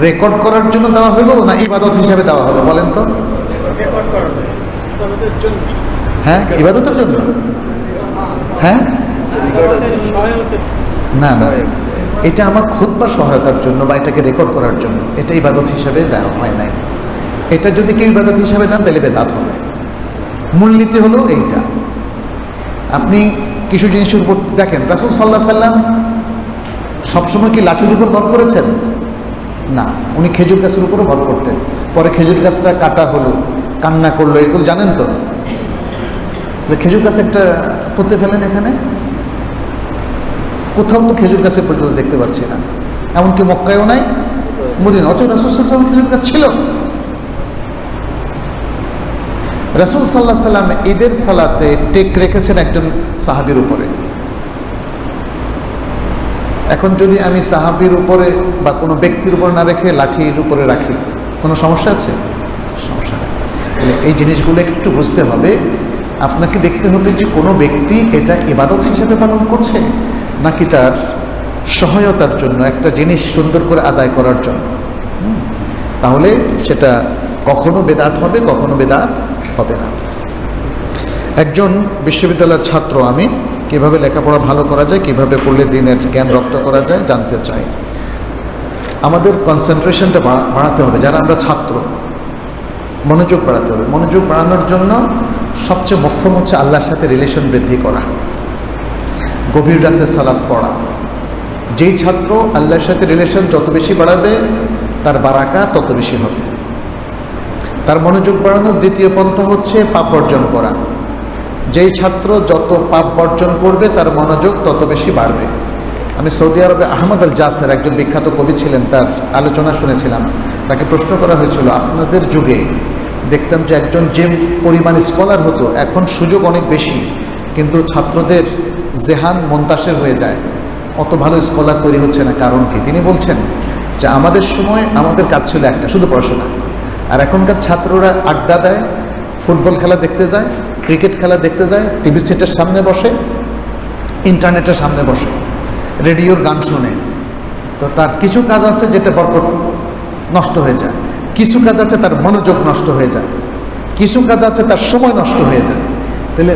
রেকর্ড করার জন্য দেওয়া হলো না ইবাদত হিসাবে দেওয়া হলো? বলেন তো। হ্যাঁ, ইবাদতের জন্য। হ্যাঁ, না না, এটা আমার খুতবা সহায়তার জন্য বা এটাকে রেকর্ড করার জন্য, এটা ইবাদত হিসাবে দেওয়া হয় নাই। এটা যদি কেউ ইবাদত হিসাবে দেন তাহলে বেদাত হবে। মূলনীতি হলো এইটা। আপনি কিছু জিনিসের উপর দেখেন, রাসূল সাল্লাল্লাহু আলাইহি ওয়াসাল্লাম সবসময় কি লাঠির উপর ভর করেছেন? না, উনি খেজুর গাছের উপরও ভর করতেন। পরে খেজুর গাছটা কাটা হলো, কান্না করলো, এগুলো জানেন তো। খেজুর গাছ একটা পুঁতে ফেলেন এখানে, কোথাও তো খেজুর গাছের পর্যন্ত দেখতে পাচ্ছি না, এমনকি মক্কায়ও নাই, মদিনা। অথচ রাসূল সাল্লাল্লাহু আলাইহি ওয়াসাল্লাম খেজুর গাছ ছিল। রাসূল সাল্লাল্লাহু আলাইহি ওয়াসাল্লাম ঈদের সালাতে টেক রেখেছেন একজন সাহাবীর উপরে। এখন যদি আমি সাহাবীর উপরে বা কোনো ব্যক্তির উপর না রেখে লাঠির উপরে রাখি, কোনো সমস্যা আছে? সমস্যা নেই। এই জিনিসগুলো একটু বুঝতে হবে। আপনাকে দেখতে হবে যে কোনো ব্যক্তি এটা ইবাদত হিসেবে পালন করছে নাকি তার সহায়তার জন্য, একটা জিনিস সুন্দর করে আদায় করার জন্য। তাহলে সেটা কখনো বেদাত হবে, কখনো বেদাত হবে না। একজন বিশ্ববিদ্যালয়ের ছাত্র আমি, কিভাবে লেখাপড়া ভালো করা যায়, কিভাবে পড়লে দিনের জ্ঞান রপ্ত করা যায় জানতে চাই। আমাদের কনসেন্ট্রেশনটা বাড়াতে হবে। যারা আমরা ছাত্র, মনোযোগ বাড়াতে হবে। মনোযোগ বাড়ানোর জন্য সবচেয়ে মোক্ষম হচ্ছে আল্লাহর সাথে রিলেশন বৃদ্ধি করা, গভীর রাতে সালাত পড়া। যেই ছাত্র আল্লাহর সাথে রিলেশন যত বেশি বাড়াবে তার বারাকা তত বেশি হবে। তার মনোযোগ বাড়ানোর দ্বিতীয় পন্থা হচ্ছে পাপ বর্জন করা। যেই ছাত্র যত পাপ বর্জন করবে তার মনোযোগ তত বেশি বাড়বে। আমি সৌদি আরবে আহমদ আল জাসের একজন বিখ্যাত কবি ছিলেন, তার আলোচনা শুনেছিলাম। তাকে প্রশ্ন করা হয়েছিল, আপনাদের যুগে দেখতাম যে একজন যে পরিমাণ স্কলার হতো, এখন সুযোগ অনেক বেশি কিন্তু ছাত্রদের জেহান মন্তাসের হয়ে যায়, অত ভালো স্কলার তৈরি হচ্ছে না, কারণ কি? তিনি বলছেন যে আমাদের সময় আমাদের কাজ ছিল একটা, শুধু পড়াশোনা। আর এখনকার ছাত্ররা আড্ডা দেয়, ফুটবল খেলা দেখতে যায়, ক্রিকেট খেলা দেখতে যায়, টিভি সেটের সামনে বসে, ইন্টারনেটের সামনে বসে, রেডিওর গান শুনে। তো তার কিছু কাজ আছে যেটা বরকত নষ্ট হয়ে যায়, কিছু কাজ আছে তার মনোযোগ নষ্ট হয়ে যায়, কিছু কাজ আছে তার সময় নষ্ট হয়ে যায়। তাহলে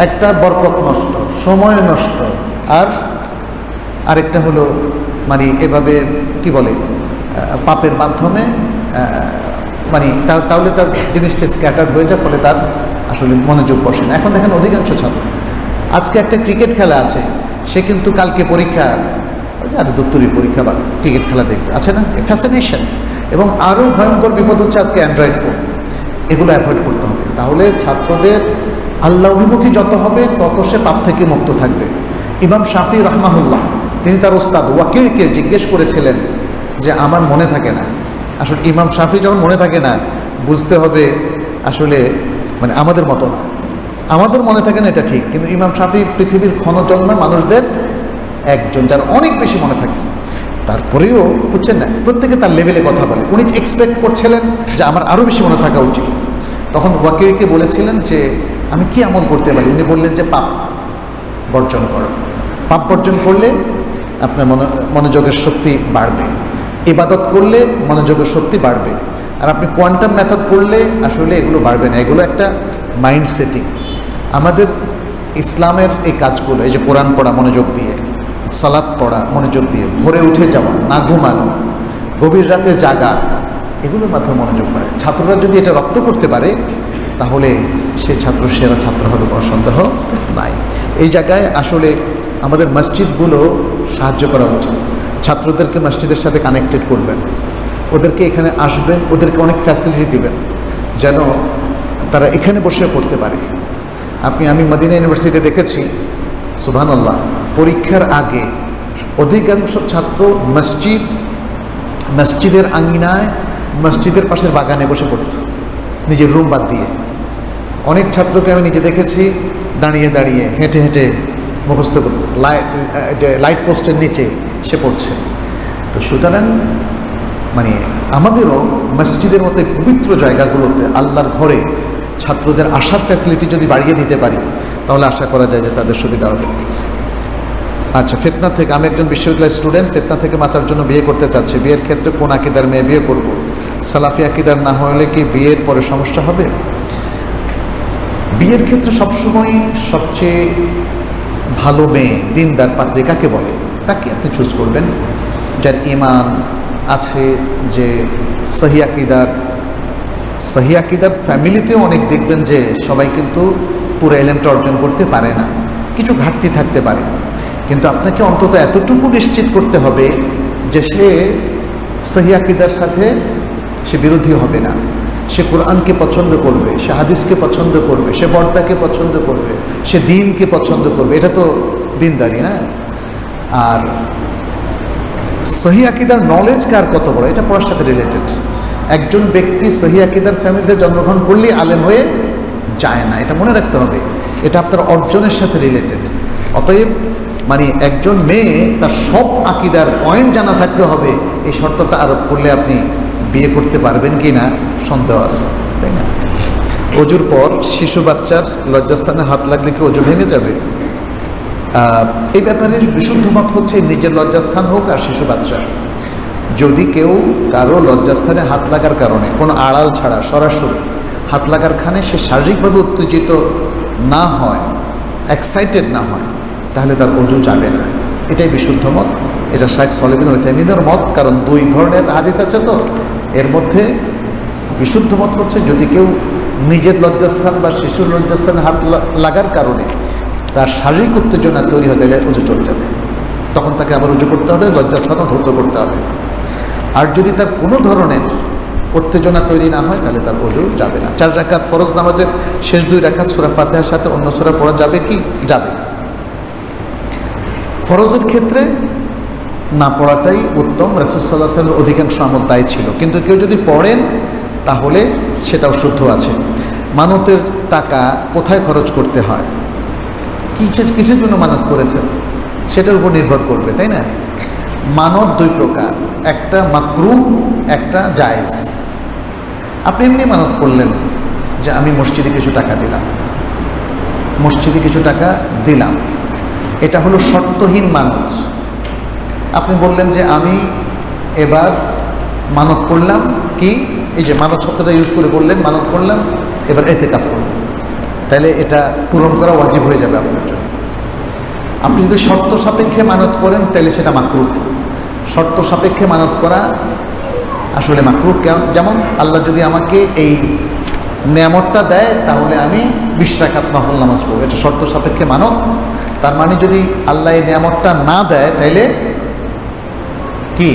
একটা বরকত নষ্ট, সময় নষ্ট, আর আরেকটা হলো মানে এভাবে কি বলে পাপের মাধ্যমে মানে তাহলে তার জিনিসটা স্ক্যাটার্ড হয়ে যায়, ফলে তার আসলে মনোযোগ বসে না। এখন দেখেন অধিকাংশ ছাত্র, আজকে একটা ক্রিকেট খেলা আছে, সে কিন্তু কালকে পরীক্ষা, আর দত্তরির পরীক্ষা বা ক্রিকেট খেলা দেখবে, আছে না ফ্যাসিনেশন। এবং আরও ভয়ঙ্কর বিপদ হচ্ছে আজকে অ্যান্ড্রয়েড ফোন, এগুলো অ্যাভয়েড করতে হবে। তাহলে ছাত্রদের আল্লাহ অভিমুখী যত হবে তত সে পাপ থেকে মুক্ত থাকবে। ইমাম শাফি রাহমাহুল্লাহ তিনি তার ওস্তাদ ওয়াকিলকে জিজ্ঞেস করেছিলেন যে আমার মনে থাকে না। আসলে ইমাম শাফি যখন মনে থাকে না, বুঝতে হবে আসলে মানে আমাদের মতো না, আমাদের মনে থাকে না এটা ঠিক, কিন্তু ইমাম শাফি পৃথিবীর ক্ষণজন্মের মানুষদের একজন যার অনেক বেশি মনে থাকে। তারপরেও বুঝছেন না, প্রত্যেকে তার লেভেলে কথা বলে। উনি এক্সপেক্ট করছিলেন যে আমার আরও বেশি মনে থাকা উচিত। তখন ওয়াকিলকে বলেছিলেন যে আমি কি আমল করতে পারি? উনি বললেন যে পাপ বর্জন করো, পাপ বর্জন করলে আপনার মনোযোগের শক্তি বাড়বে, ইবাদত করলে মনোযোগের শক্তি বাড়বে। আর আপনি কোয়ান্টাম মেথড করলে আসলে এগুলো বাড়বে না, এগুলো একটা মাইন্ড সেটিং। আমাদের ইসলামের এই কাজগুলো, এই যে কোরআন পড়া মনোযোগ দিয়ে, সালাত পড়া মনোযোগ দিয়ে, ভোরে উঠে যাওয়া, না ঘুমানো, গভীর রাতে জাগা, এগুলোর মাধ্যমে মনোযোগ বাড়ে। ছাত্ররা যদি এটা রপ্ত করতে পারে তাহলে সে ছাত্র সেরা ছাত্র হবে, কোনো সন্দেহ নাই। এই জায়গায় আসলে আমাদের মসজিদগুলো সাহায্য করা উচিত। ছাত্রদেরকে মসজিদের সাথে কানেক্টেড করবেন, ওদেরকে এখানে আসবেন, ওদেরকে অনেক ফ্যাসিলিটি দিবেন যেন তারা এখানে বসে পড়তে পারে। আমি মদিনা ইউনিভার্সিটিতে দেখেছি, সুবহানাল্লাহ, পরীক্ষার আগে অধিকাংশ ছাত্র মসজিদের আঙ্গিনায়, মসজিদের পাশের বাগানে বসে পড়ত, নিজের রুম বাদ দিয়ে। অনেক ছাত্রকে আমি নিজে দেখেছি দাঁড়িয়ে দাঁড়িয়ে হেঁটে হেঁটে মুখস্থ করতেছে, লাইট পোস্টের নিচে সে পড়ছে। তো সুতরাং মানে আমাদেরও মসজিদের মতো পবিত্র জায়গাগুলোতে, আল্লাহর ঘরে ছাত্রদের আসার ফ্যাসিলিটি যদি বাড়িয়ে দিতে পারি তাহলে আশা করা যায় যে তাদের সুবিধা হবে। আচ্ছা, ফিতনা থেকে, আমি একজন বিশ্ববিদ্যালয়ের স্টুডেন্ট, ফিতনা থেকে বাঁচার জন্য বিয়ে করতে চাচ্ছি। বিয়ের ক্ষেত্রে কোন আকীদার মেয়ে বিয়ে করব? সালাফি আকীদার না হলে কি বিয়ের পরে সমস্যা হবে? বিয়ের ক্ষেত্রে সবসময় সবচেয়ে ভালো মেয়ে, দিনদার পাত্রী কাকে বলে, তাকে আপনি চুজ করবেন, যার ঈমান আছে, যে সহি আকীদার ফ্যামিলিতেও অনেক দেখবেন যে সবাই কিন্তু পুরো এলেমটা অর্জন করতে পারে না, কিছু ঘাটতি থাকতে পারে, কিন্তু আপনাকে অন্তত এতটুকু নিশ্চিত করতে হবে যে সে সহি আকীদার সাথে সে বিরোধী হবে না, সে কোরআনকে পছন্দ করবে, সে হাদিসকে পছন্দ করবে, সে পর্দাকে পছন্দ করবে, সে দ্বীনকে পছন্দ করবে। এটা তো দিনদারি না? আর সহি আকীদার নলেজ কার কত বড়, এটা পড়ার সাথে রিলেটেড। একজন ব্যক্তি সহি আকীদার ফ্যামিলিতে জন্মগ্রহণ করলেই আলেম হয়ে যায় না, এটা মনে রাখতে হবে। এটা আপনার অর্জনের সাথে রিলেটেড। অতএব মানে একজন মেয়ে তার সব আকীদার পয়েন্ট জানা থাকতে হবে, এই শর্তটা আরোপ করলে আপনি বিয়ে করতে পারবেন কি না সন্দেহ আছে, তাই না? অজুর পর শিশু বাচ্চার লজ্জাস্থানে হাত লাগলে কি অজু ভেঙে যাবে? এই ব্যাপারে বিশুদ্ধ মত হচ্ছে নিজের লজ্জাস্থান হোক আর শিশু বাচ্চার, যদি কেউ কারো লজ্জাস্থানে হাত লাগার কারণে কোনো আড়াল ছাড়া সরাসরি হাত লাগার খানে সে শারীরিকভাবে উত্তেজিত না হয়, এক্সাইটেড না হয়, তাহলে তার অজু যাবে না। এটাই বিশুদ্ধ মত, এটা শাইখ সালেহ বিন উসাইমিনের মত। কারণ দুই ধরনের হাদিস আছে, তো এর মধ্যে বিশুদ্ধ মত হচ্ছে যদি কেউ নিজের লজ্জাস্থান বা শিশুর লজ্জাস্থানে হাত লাগার কারণে তার শারীরিক উত্তেজনা তৈরি হয়ে গেলে অজু চলে যাবে, তখন তাকে আবার অজু করতে হবে, লজ্জাস্থানও ধৌত করতে হবে। আর যদি তার কোনো ধরনের উত্তেজনা তৈরি না হয় তাহলে তার অজু যাবে না। 4 রাকাত ফরজ নামাজের শেষ 2 রাকাত সূরা ফাতিহার সাথে অন্য সূরা পড়া যাবে কি? যাবে। ফরজের ক্ষেত্রে না পড়াটাই উত্তম, রাসূল সাল্লাল্লাহু আলাইহি ওয়াসাল্লামের অধিকাংশ আমল তাই ছিল। কিন্তু কেউ যদি পড়েন তাহলে সেটাও শুদ্ধ আছে। মানতের টাকা কোথায় খরচ করতে হয়, কিসের জন্য মানত করেছেন সেটার উপর নির্ভর করবে, তাই না? মানত 2 প্রকার, একটা মাকরুহ, একটা জায়েজ। আপনি এমনি মানত করলেন যে আমি মসজিদে কিছু টাকা দিলাম, এটা হলো শর্তহীন মানত। আপনি বললেন যে আমি এবার মানত করলাম কি, এই যে মানত শব্দটা ইউজ করে বললেন, মানত করলাম, এবার ইতিকাফ করলাম, তাহলে এটা পূরণ করা ওয়াজিব হয়ে যাবে আপনার জন্য। আপনি যদি শর্ত সাপেক্ষে মানত করেন তাহলে সেটা মাকরুহ। শর্ত সাপেক্ষে মানত করা আসলে মাকরুহ। যেমন আল্লাহ যদি আমাকে এই নেয়ামতটা দেয় তাহলে আমি 20 রাকাত নফল নামাজ পড়ব, এটা শর্ত সাপেক্ষে মানত। তার মানে যদি আল্লাহ এই নেয়ামতটা না দেয় তাইলে কি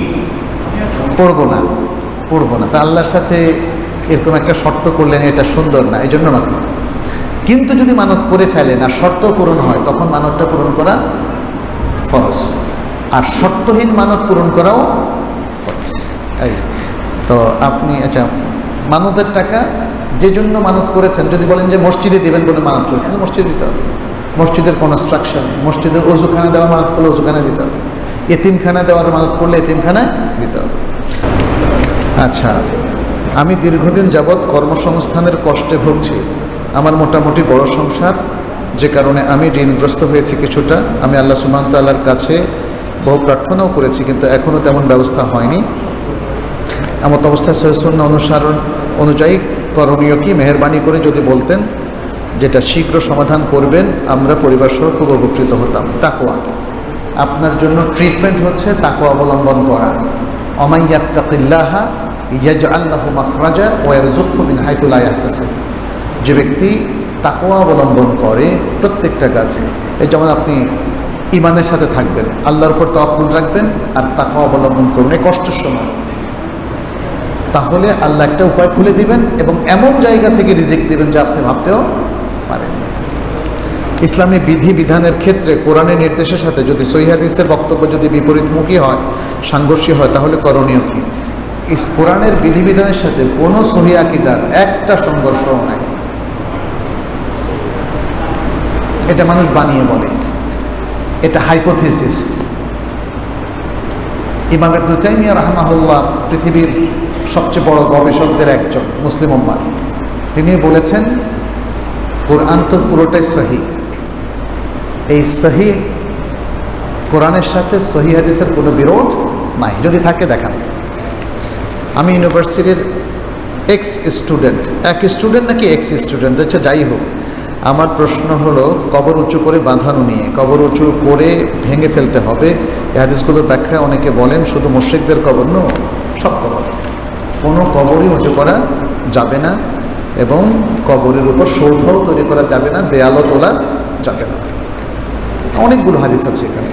পড়বো না, পড়বো না। তা আল্লাহর সাথে এরকম একটা শর্ত করলেন, এটা সুন্দর না, এই জন্য মাকরুহ। কিন্তু যদি মানত করে ফেলেন আর শর্ত পূরণ হয় তখন মানতটা পূরণ করা ফরজ, আর শর্তহীন মানত পূরণ করাও ফরজ। এই তো আপনি আচ্ছা মানতের টাকা যে জন্য মানত করেছেন, যদি বলেন যে মসজিদে দেবেন বলে মানত করেছেন, মসজিদে দিতে হবে। মসজিদের কনস্ট্রাকশন, মসজিদের অজুখানা দেওয়ার মানত করলে অজুখানা দিতে হবে, এতিমখানা দেওয়ার মানত করলে এতিমখানায় দিতে হবে। আচ্ছা, আমি দীর্ঘদিন যাবৎ কর্মসংস্থানের কষ্টে ভুগছি। আমার মোটামুটি বড় সংসার, যে কারণে আমি ঋণগ্রস্ত হয়েছি কিছুটা। আমি আল্লাহ সুবহানাহু ওয়া তাআলার কাছে বহু প্রার্থনাও করেছি, কিন্তু এখনও তেমন ব্যবস্থা হয়নি। এমত অবস্থায় সহিহ সুন্নাহ অনুসরণ অনুযায়ী করণীয় কি, মেহেরবানি করে যদি বলতেন, যেটা শীঘ্র সমাধান করবেন, আমরা পরিবার সহ খুব উপকৃত হতাম। তাকওয়া, আপনার জন্য ট্রিটমেন্ট হচ্ছে তাকওয়া অবলম্বন করা। ওমান ইয়াত্তাকিল্লাহা ইয়াজআল লাহু মাখরাজা ওয়া ইয়ারযুকহু মিন হাইথু লা ইয়াহতাসিব। যে ব্যক্তি তাকওয়া অবলম্বন করে প্রত্যেকটা কাজে, এই যেমন আপনি ইমানের সাথে থাকবেন, আল্লাহর উপর তাওয়াক্কুল রাখবেন আর তাকওয়া অবলম্বন করবেন এই কষ্টের সময়, তাহলে আল্লাহ একটা উপায় খুলে দিবেন এবং এমন জায়গা থেকে রিজিক দিবেন যা আপনি ভাবতেও পারেন। ইসলামী বিধি বিধানের ক্ষেত্রে কোরআনের নির্দেশের সাথে যদি সহিহ হাদিসের বক্তব্য যদি বিপরীতমুখী হয়, সাংঘর্ষিক হয়, তাহলে করণীয় কি? কোরআনের বিধিবিধানের সাথে কোনো সহিহ আকীদার একটা সংঘর্ষও নাই। এটা মানুষ বানিয়ে বলে, এটা হাইপোথিসিস। ইমাম ইবনে তাইমিয়া রাহমাহুল্লাহ পৃথিবীর সবচেয়ে বড় গবেষকদের একজন, মুসলিম উম্মার, তিনি বলেছেন কোরআন তো পুরোটাই সহিহ। এই সহিহ কোরআনের সাথে সহিহ হাদিসের কোনো বিরোধ নাই, যদি থাকে দেখান। আমি ইউনিভার্সিটির এক্স স্টুডেন্ট, এক স্টুডেন্ট নাকি এক্স স্টুডেন্ট, আচ্ছা যাই হোক, আমার প্রশ্ন হলো কবর উঁচু করে বাঁধানো নিয়ে। কবর উঁচু করে ভেঙে ফেলতে হবে, এই হাদিসগুলোর ব্যাখ্যা অনেকে বলেন শুধু মুশরিকদের কবর নয়, সব কবর, কোনো কবরই উঁচু করা যাবে না এবং কবরের উপর সৌধও তৈরি করা যাবে না, দেয়ালও তোলা যাবে না। অনেকগুলো হাদিস আছে এখানে।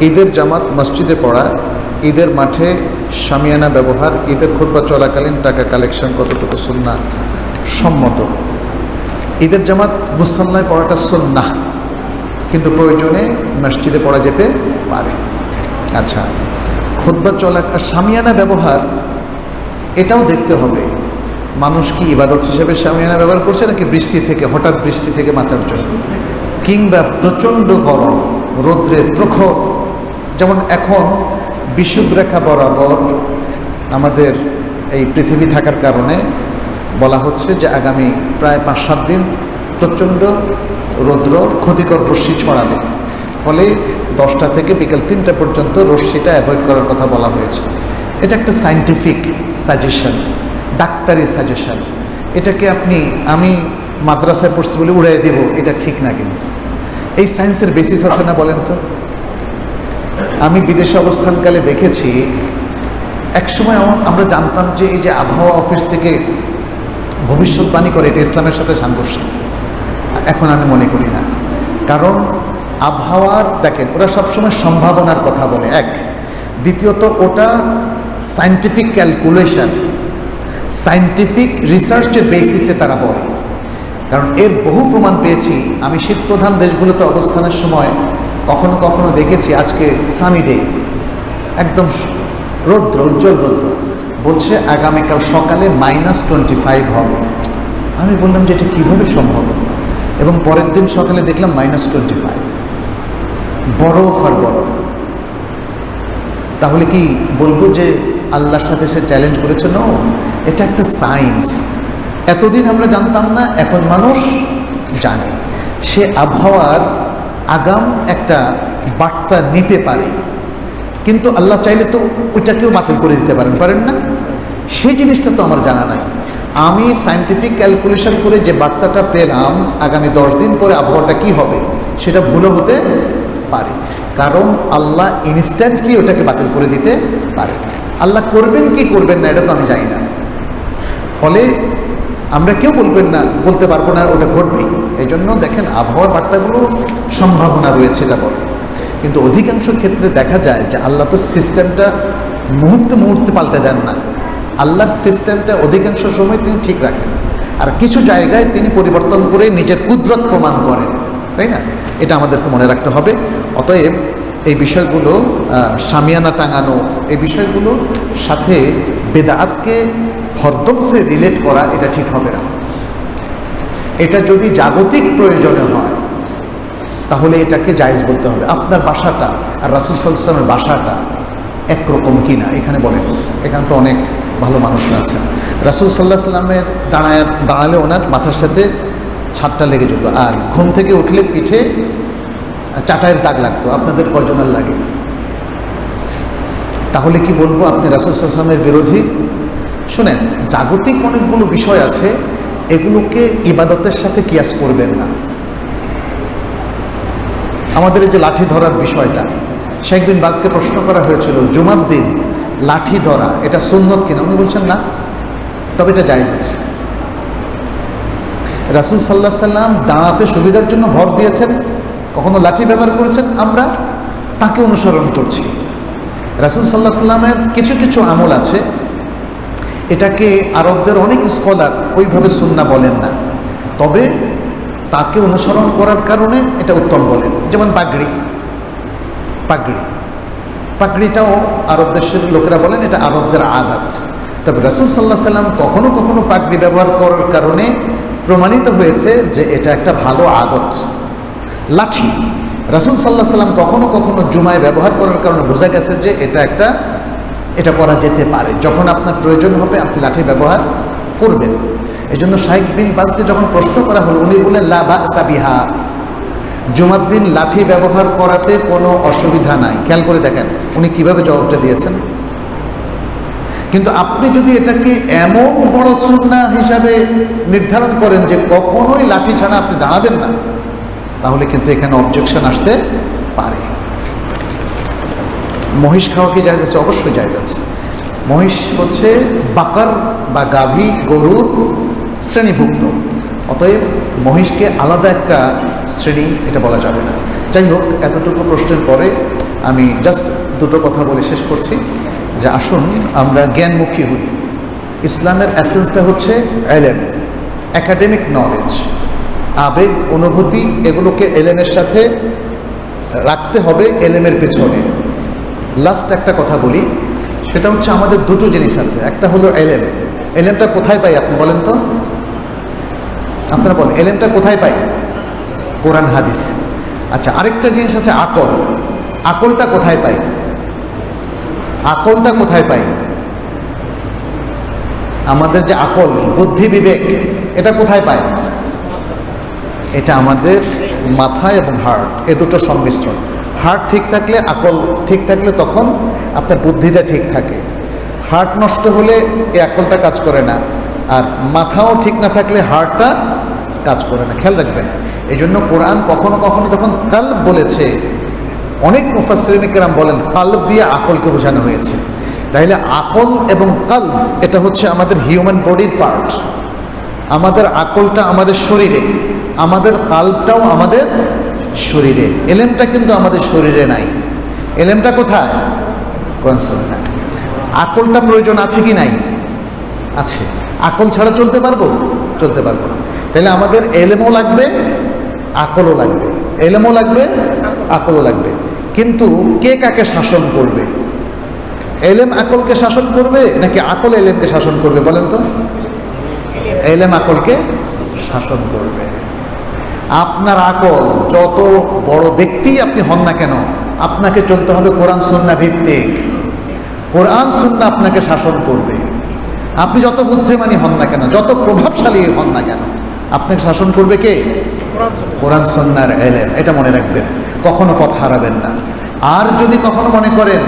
ঈদের জামাত মসজিদে পড়া, ঈদের মাঠে শামিয়ানা ব্যবহার, ঈদের খুতবা চলাকালীন টাকা কালেকশন কতটুকু সুন্নাহ সম্মত? ঈদের জামাত মুসাল্লায় পড়াটা সুন্নাহ, কিন্তু প্রয়োজনে মসজিদে পড়া যেতে পারে। আচ্ছা, খুতবা শামিয়ানা ব্যবহার, এটাও দেখতে হবে মানুষ কি ইবাদত হিসেবে শামিয়ানা ব্যবহার করছে নাকি বৃষ্টি থেকে, হঠাৎ বৃষ্টি থেকে বাঁচার জন্য, কিংবা প্রচণ্ড গরম রৌদ্রের প্রখর, যেমন এখন বিষুবরেখা বরাবর আমাদের এই পৃথিবী থাকার কারণে বলা হচ্ছে যে আগামী প্রায় 5-7 দিন প্রচণ্ড রৌদ্র ক্ষতিকর রশ্মি ছড়াবে, ফলে 10টা থেকে বিকেল 3টা পর্যন্ত রশ্মিটা অ্যাভয়েড করার কথা বলা হয়েছে। এটা একটা সায়েন্টিফিক সাজেশন, ডাক্তারি সাজেশন। এটাকে আমি মাদ্রাসায় পড়ছি বলে উড়াই দেব, এটা ঠিক না। কিন্তু এই সায়েন্সের বেসিস আছে না বলেন তো? আমি বিদেশে অবস্থানকালে দেখেছি, একসময় আমরা জানতাম যে এই যে আবহাওয়া অফিস থেকে ভবিষ্যৎবাণী করে, এটা ইসলামের সাথে সাংঘর্ষিক। এখন আমি মনে করি না, কারণ আবহাওয়ার দেখেন ওরা সবসময় সম্ভাবনার কথা বলে, এক। দ্বিতীয়ত ওটা সায়েন্টিফিক ক্যালকুলেশন, সায়েন্টিফিক রিসার্চের বেসিসে তারা বলে। কারণ এর বহু প্রমাণ পেয়েছি আমি শীতপ্রধান দেশগুলোতে অবস্থানের সময়। কখনো কখনো দেখেছি আজকে সানি ডে, একদম রৌদ্র, উজ্জ্বল রৌদ্র, বলছে আগামীকাল সকালে -25 হবে। আমি বললাম যে এটা কীভাবে সম্ভব, এবং পরের দিন সকালে দেখলাম -25, বরফ আর বরফ। তাহলে কি বলবো যে আল্লাহর সাথে সে চ্যালেঞ্জ করেছে? না, এটা একটা সায়েন্স। এতদিন আমরা জানতাম না, এখন মানুষ জানে। সে আবহাওয়ার আগাম একটা বার্তা নিতে পারে। কিন্তু আল্লাহ চাইলে তো ওইটাকেও বাতিল করে দিতে পারেন না? সেই জিনিসটা তো আমার জানা নাই। আমি সায়েন্টিফিক ক্যালকুলেশন করে যে বার্তাটা পেলাম আগামী 10 দিন পরে আবহাওয়াটা কি হবে, সেটা ভুলও হতে পারে, কারণ আল্লাহ ইনস্ট্যান্টলি ওটাকে বাতিল করে দিতে পারে। আল্লাহ করবেন কি করবেন না এটা তো আমি জানি না, ফলে আমরা কেউ বলতে পারবো না ওটা ঘটবেই। এই জন্য দেখেন আবহাওয়ার বার্তাগুলো সম্ভাবনা রয়েছে এটা বলে, কিন্তু অধিকাংশ ক্ষেত্রে দেখা যায় যে আল্লাহ তো সিস্টেমটা মুহূর্তে মুহূর্তে পাল্টে দেন না। আল্লাহর সিস্টেমটা অধিকাংশ সময় তিনি ঠিক রাখেন, আর কিছু জায়গায় তিনি পরিবর্তন করে নিজের কুদরত প্রমাণ করেন, তাই না? এটা আমাদেরকে মনে রাখতে হবে। অতএব এই বিষয়গুলো শামিয়ানা টাঙানো, এই বিষয়গুলো সাথে বেদাতকে হরদম সে রিলেট করা এটা ঠিক হবে না। এটা যদি জাগতিক প্রয়োজনে হয় তাহলে এটাকে জায়েজ বলতে হবে। আপনার বাসাটা আর রাসূল সাল্লাল্লাহু আলাইহি ওয়াসাল্লামের বাসাটা একরকম কিনা এখানে বলেন। এখানে তো অনেক ভালো মানুষরা আছেন। রাসূল সাল্লাল্লাহু আলাইহি ওয়াসাল্লামের দাঁড়ালে ওনার মাথার সাথে ছাদটা লেগে যেত, আর ঘুম থেকে উঠলে পিঠে চাটাইয়ের দাগ লাগতো। আপনাদের কয়জনের লাগে? তাহলে কি বলবো আপনি রাসূল সাল্লাল্লাহু আলাইহি ওয়াসাল্লামের বিরোধী? শুনেন, জাগতিক অনেকগুলো বিষয় আছে, এগুলোকে ইবাদতের সাথে কিয়াস করবেন না। আমাদের এই যে লাঠি ধরার বিষয়টা, শেখ বিন বাজকে প্রশ্ন করা হয়েছিল জুমার দিন লাঠি ধরা এটা সুন্নত কিনা, উনি বলছেন না, তবে এটা জায়েজ আছে। রাসূল সাল্লাল্লাহু আলাইহি ওয়াসাল্লাম দাঁড়াতে সুবিধার জন্য ভর দিয়েছেন, কখনো লাঠি ব্যবহার করেছেন, আমরা তাকে অনুসরণ করছি। রাসূল সাল্লাল্লাহু আলাইহি ওয়াসাল্লামের কিছু কিছু আমল আছে, এটাকে আরবদের অনেক স্কলার ওইভাবে সুন্নাহ বলেন না, তবে তাকে অনুসরণ করার কারণে এটা উত্তম বলেন। যেমন পাগড়িটাও আরব দেশের লোকেরা বলেন এটা আরবদের আদাত, তবে রাসূল সাল্লাল্লাহু আলাইহি ওয়াসাল্লাম কখনো কখনো পাগড়ি ব্যবহার করার কারণে প্রমাণিত হয়েছে যে এটা একটা ভালো আদত। লাঠি রাসূল সাল্লাল্লাহু আলাইহি ওয়াসাল্লাম কখনো কখনো জুমায় ব্যবহার করার কারণে বোঝা গেছে যে এটা করা যেতে পারে। যখন আপনার প্রয়োজন হবে আপনি লাঠি ব্যবহার করবেন। এই জন্য শাইখ বিন বাজকে যখন প্রশ্ন করা হলো, উনি বললেন লা বা'সা বিহা, জুমার দিন লাঠি ব্যবহার করাতে কোনো অসুবিধা নাই। খেয়াল করে দেখেন উনি কিভাবে জবাবটা দিয়েছেন। কিন্তু আপনি যদি এটাকে এমন বড় সুন্নাহ হিসাবে নির্ধারণ করেন যে কখনোই লাঠি ছাড়া আপনি দাঁড়াবেন না, তাহলে কিন্তু এখানে অবজেকশন আসতে পারে। মহিষ খাওয়া কি জায়েজ আছে? অবশ্যই জায়েজ আছে। মহিষ হচ্ছে বাকার বা গাভী গরুর শ্রেণীভুক্ত, অতএব মহিষকে আলাদা একটা শ্রেণী এটা বলা যাবে না। যাই হোক, এতটুকু প্রশ্নের পরে আমি জাস্ট দুটো কথা বলে শেষ করছি যে আসুন আমরা জ্ঞানমুখী হই। ইসলামের এসেন্সটা হচ্ছে এলেম, একাডেমিক নলেজ, আবেগ অনুভূতি, এগুলোকে এলেমের সাথে রাখতে হবে, এলেমের পেছনে। লাস্ট একটা কথা বলি, সেটা হচ্ছে আমাদের দুটো জিনিস আছে। একটা হলো এলেম। এলেমটা কোথায় পাই আপনি বলেন তো? আপনারা বলেন এলেমটা কোথায় পাই? কোরআন হাদিস। আচ্ছা, আরেকটা জিনিস আছে আকল। আকলটা কোথায় পাই? আকলটা কোথায় পাই? আমাদের যে আকল, বুদ্ধি, বিবেক, এটা কোথায় পাই? এটা আমাদের মাথা এবং হার্ট, এ দুটো সংমিশ্রণ। হার্ট ঠিক থাকলে, আকল ঠিক থাকলে তখন আপনার বুদ্ধিটা ঠিক থাকে। হার্ট নষ্ট হলে এই আকলটা কাজ করে না, আর মাথাও ঠিক না থাকলে হার্টটা কাজ করে না। খেয়াল রাখবেন। এই জন্য কোরআন কখনো কখনো যখন কালব বলেছে, অনেক মুফাসসিরিন কেরাম বলেন কালব দিয়ে আকলকে বোঝানো হয়েছে। তাইলে আকল এবং কালব এটা হচ্ছে আমাদের হিউম্যান বডির পার্ট। আমাদের আকলটা আমাদের শরীরে, আমাদের কালবটাও আমাদের শরীরে। এলেমটা কিন্তু আমাদের শরীরে নাই। এলেমটা কোথায়? কোরআন সুন্নাহ। আকলটা প্রয়োজন আছে কি নাই? আছে। আকল ছাড়া চলতে পারবো? চলতে পারবো না। তাহলে আমাদের এলেমও লাগবে, আকলও লাগবে। এলেমও লাগবে, আকলও লাগবে। কিন্তু কে কাকে শাসন করবে? এলেম আকলকে শাসন করবে নাকি আকল এলেমকে শাসন করবে বলেন তো? এলেম আকলকে শাসন করবে। আপনার আকল যত বড় ব্যক্তি আপনি হন না কেন, আপনাকে চলতে হবে কোরআন সুন্নাহ ভিত্তিক। কোরআন সুন্নাহ আপনাকে শাসন করবে। আপনি যত বুদ্ধিমানী হন না কেন, যত প্রভাবশালী হন না কেন, আপনাকে শাসন করবে কে? কোরআন সুন্নাহর এলেম। এটা মনে রাখবেন, কখনো পথ হারাবেন না। আর যদি কখনো মনে করেন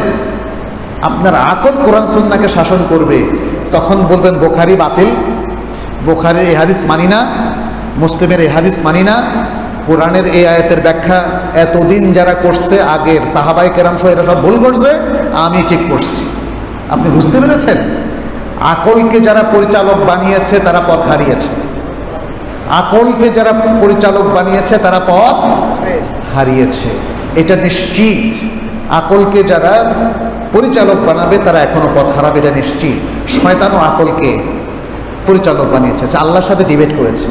আপনার আকল কোরআন সুন্নাহকে শাসন করবে, তখন বলবেন বুখারী বাতিল, বুখারীর এই হাদিস মানি না, মুসলিমের এই হাদিস মানি না, কোরআনের এই আয়াতের ব্যাখ্যা এতদিন যারা করছে আগের সাহাবায়ে কেরাম সহ এরা সব ভুল করছে, আমি ঠিক করছি। আপনি বুঝতে পেরেছেন? আকলকে যারা পরিচালক বানিয়েছে তারা পথ হারিয়েছে, আকলকে যারা পরিচালক বানিয়েছে তারা পথ হারিয়েছে, এটা নিশ্চিত। আকলকে যারা পরিচালক বানাবে তারা এখনো পথ হারাবে, এটা নিশ্চিত। শয়তানও আকলকে পরিচালক বানিয়েছে, আল্লাহর সাথে ডিবেট করেছে।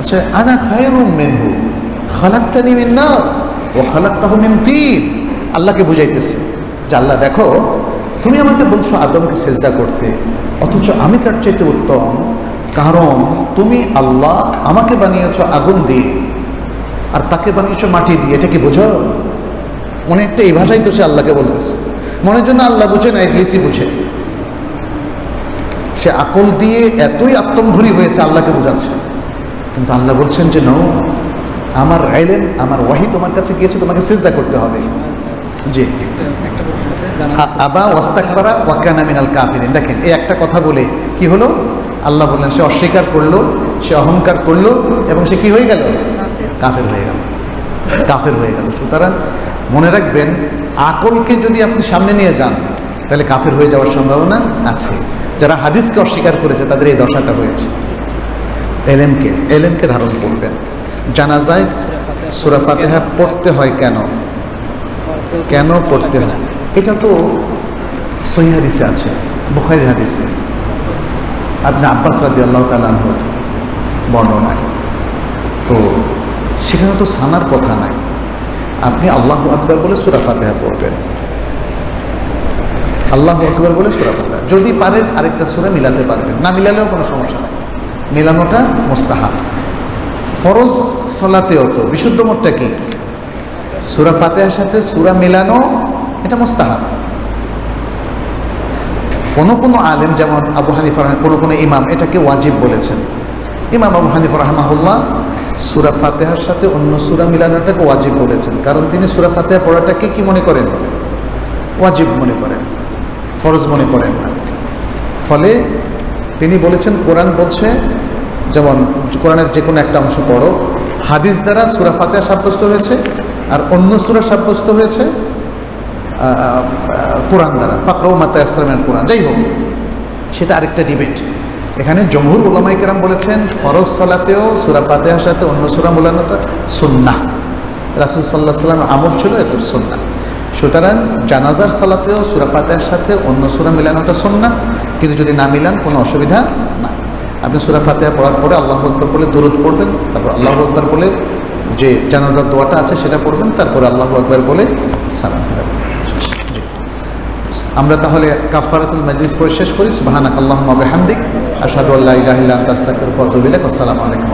আচ্ছা, আনা খায়রুম মিনহু খালাকতানি মিন নার ওয়া খালাকতাহু মিন তিন। আল্লাহকে বুঝাইতেছে যে আল্লাহ দেখো, তুমি আমাকে বলছো আদমকে সেজদা করতে, অথচ আমি তার চাইতে উত্তম, কারণ তুমি আল্লাহ আমাকে বানিয়েছো আগুন দিয়ে আর তাকে বানিয়েছো মাটি দিয়ে। এটা কি বোঝো? মনে একটা এই ভাষাই তো সে আল্লাহকে বলতেছে। মনের জন্য আল্লাহ বুঝে না, ইবলিসই বুঝে। সে আকল দিয়ে এতই আত্মম্ভূরি হয়েছে আল্লাহকে বোঝাচ্ছে, কিন্তু আল্লাহ বলছেন যে নো, আমার ইলম, আমার ওয়াহি তোমার কাছে গিয়েছে, তোমাকে সিজদা করতে হবে। জি, আবা ওয়াস্তাকবারা ওয়া কানা মিনাল কাফিরিন। দেখেন, এই একটা কথা বলে কি হলো? আল্লাহ বললেন সে অস্বীকার করলো, সে অহংকার করলো এবং সে কি হয়ে গেল? কাফের হয়ে গেল, কাফের হয়ে গেল। সুতরাং মনে রাখবেন, আকলকে যদি আপনি সামনে নিয়ে যান তাহলে কাফের হয়ে যাওয়ার সম্ভাবনা আছে। যারা হাদিসকে অস্বীকার করেছে তাদের এই দশাটা হয়েছে। এলেমকে ধারণ করবেন। জানাজায় সূরা ফাতিহা পড়তে হয় কেন? কেন পড়তে হয়? এটা তো সহিহ হাদিসে আছে, বুখারীর হাদিসে, আপনি আব্বাস রাদিয়াল্লাহু তাআলা আনহুর বর্ণনায়। তো সেখানে তো সানার কথা নাই, আপনি আল্লাহু আকবার বলে সূরা ফাতিহা পড়বেন, আল্লাহু আকবার বলে সূরা ফাতিহা। যদি পারেন আরেকটা সূরা মিলাতে পারবেন, না মিলালেও কোনো সমস্যা নেই, মেলানোটা মুস্তাহাব। ফরজ সালাতেও তো বিশুদ্ধ মতটা কি? সূরা ফাতিহার সাথে সূরা মিলানো, এটা মুস্তাহাব। কোনো আলেম যেমন আবু হানিফা, কোনো ইমাম এটাকে ওয়াজিব বলেছেন। ইমাম আবু হানিফা রাহমাহুল্লাহ সূরা ফাতিহার সাথে অন্য সূরা মিলানোটাকে ওয়াজিব বলেছেন, কারণ তিনি সূরা ফাতিহা পড়াটাকে কি মনে করেন? ওয়াজিব মনে করেন, ফরজ মনে করেন না। ফলে তিনি বলেছেন, কোরআন বলছে, যেমন কোরআনের যে কোনো একটা অংশ পড়ো, হাদিস দ্বারা সূরা ফাতিহা সাব্যস্ত হয়েছে আর অন্য সূরা সাব্যস্ত হয়েছে কোরআন দ্বারা। ফাকরাউ মা তায়াসসারা মিনাল কোরআন। যাই হোক, সেটা আরেকটা ডিবেট। এখানে জমহুর উলামায়ে কেরাম বলেছেন ফরজ সালাতেও সূরা ফাতিহার সাথে অন্য সূরা মিলানোটা সুন্নাহ, রাসূল সাল্লাল্লাহু আলাইহি ওয়াসাল্লাম আমল ছিল, এটা সুন্নাহ। সুতরাং জানাজার সালাতেও সূরা ফাতিহার সাথে অন্য সূরা মিলানোটা সুন্নাহ, কিন্তু যদি না মিলান কোনো অসুবিধা নাই। আপনি সূরা ফাতিহা পড়ার পরে আল্লাহু আকবার বলে দরুদ পড়বেন, তারপর আল্লাহু আকবার বলে যে জানাজার দোয়াটা আছে সেটা পড়বেন, তারপরে আল্লাহু আকবার বলে সালাম ফিরাবেন। আমরা তাহলে কাফারাতুল মাজলিস পড়ে শেষ করি। সুবহানাকাল্লাহুম্মা ওয়া বিহামদিক, আশহাদু আল্লা ইলাহা ইল্লা আনতা আস্তাগফিরুকা ওয়া আতুবু ইলাইক। আসসালামু আলাইকুম।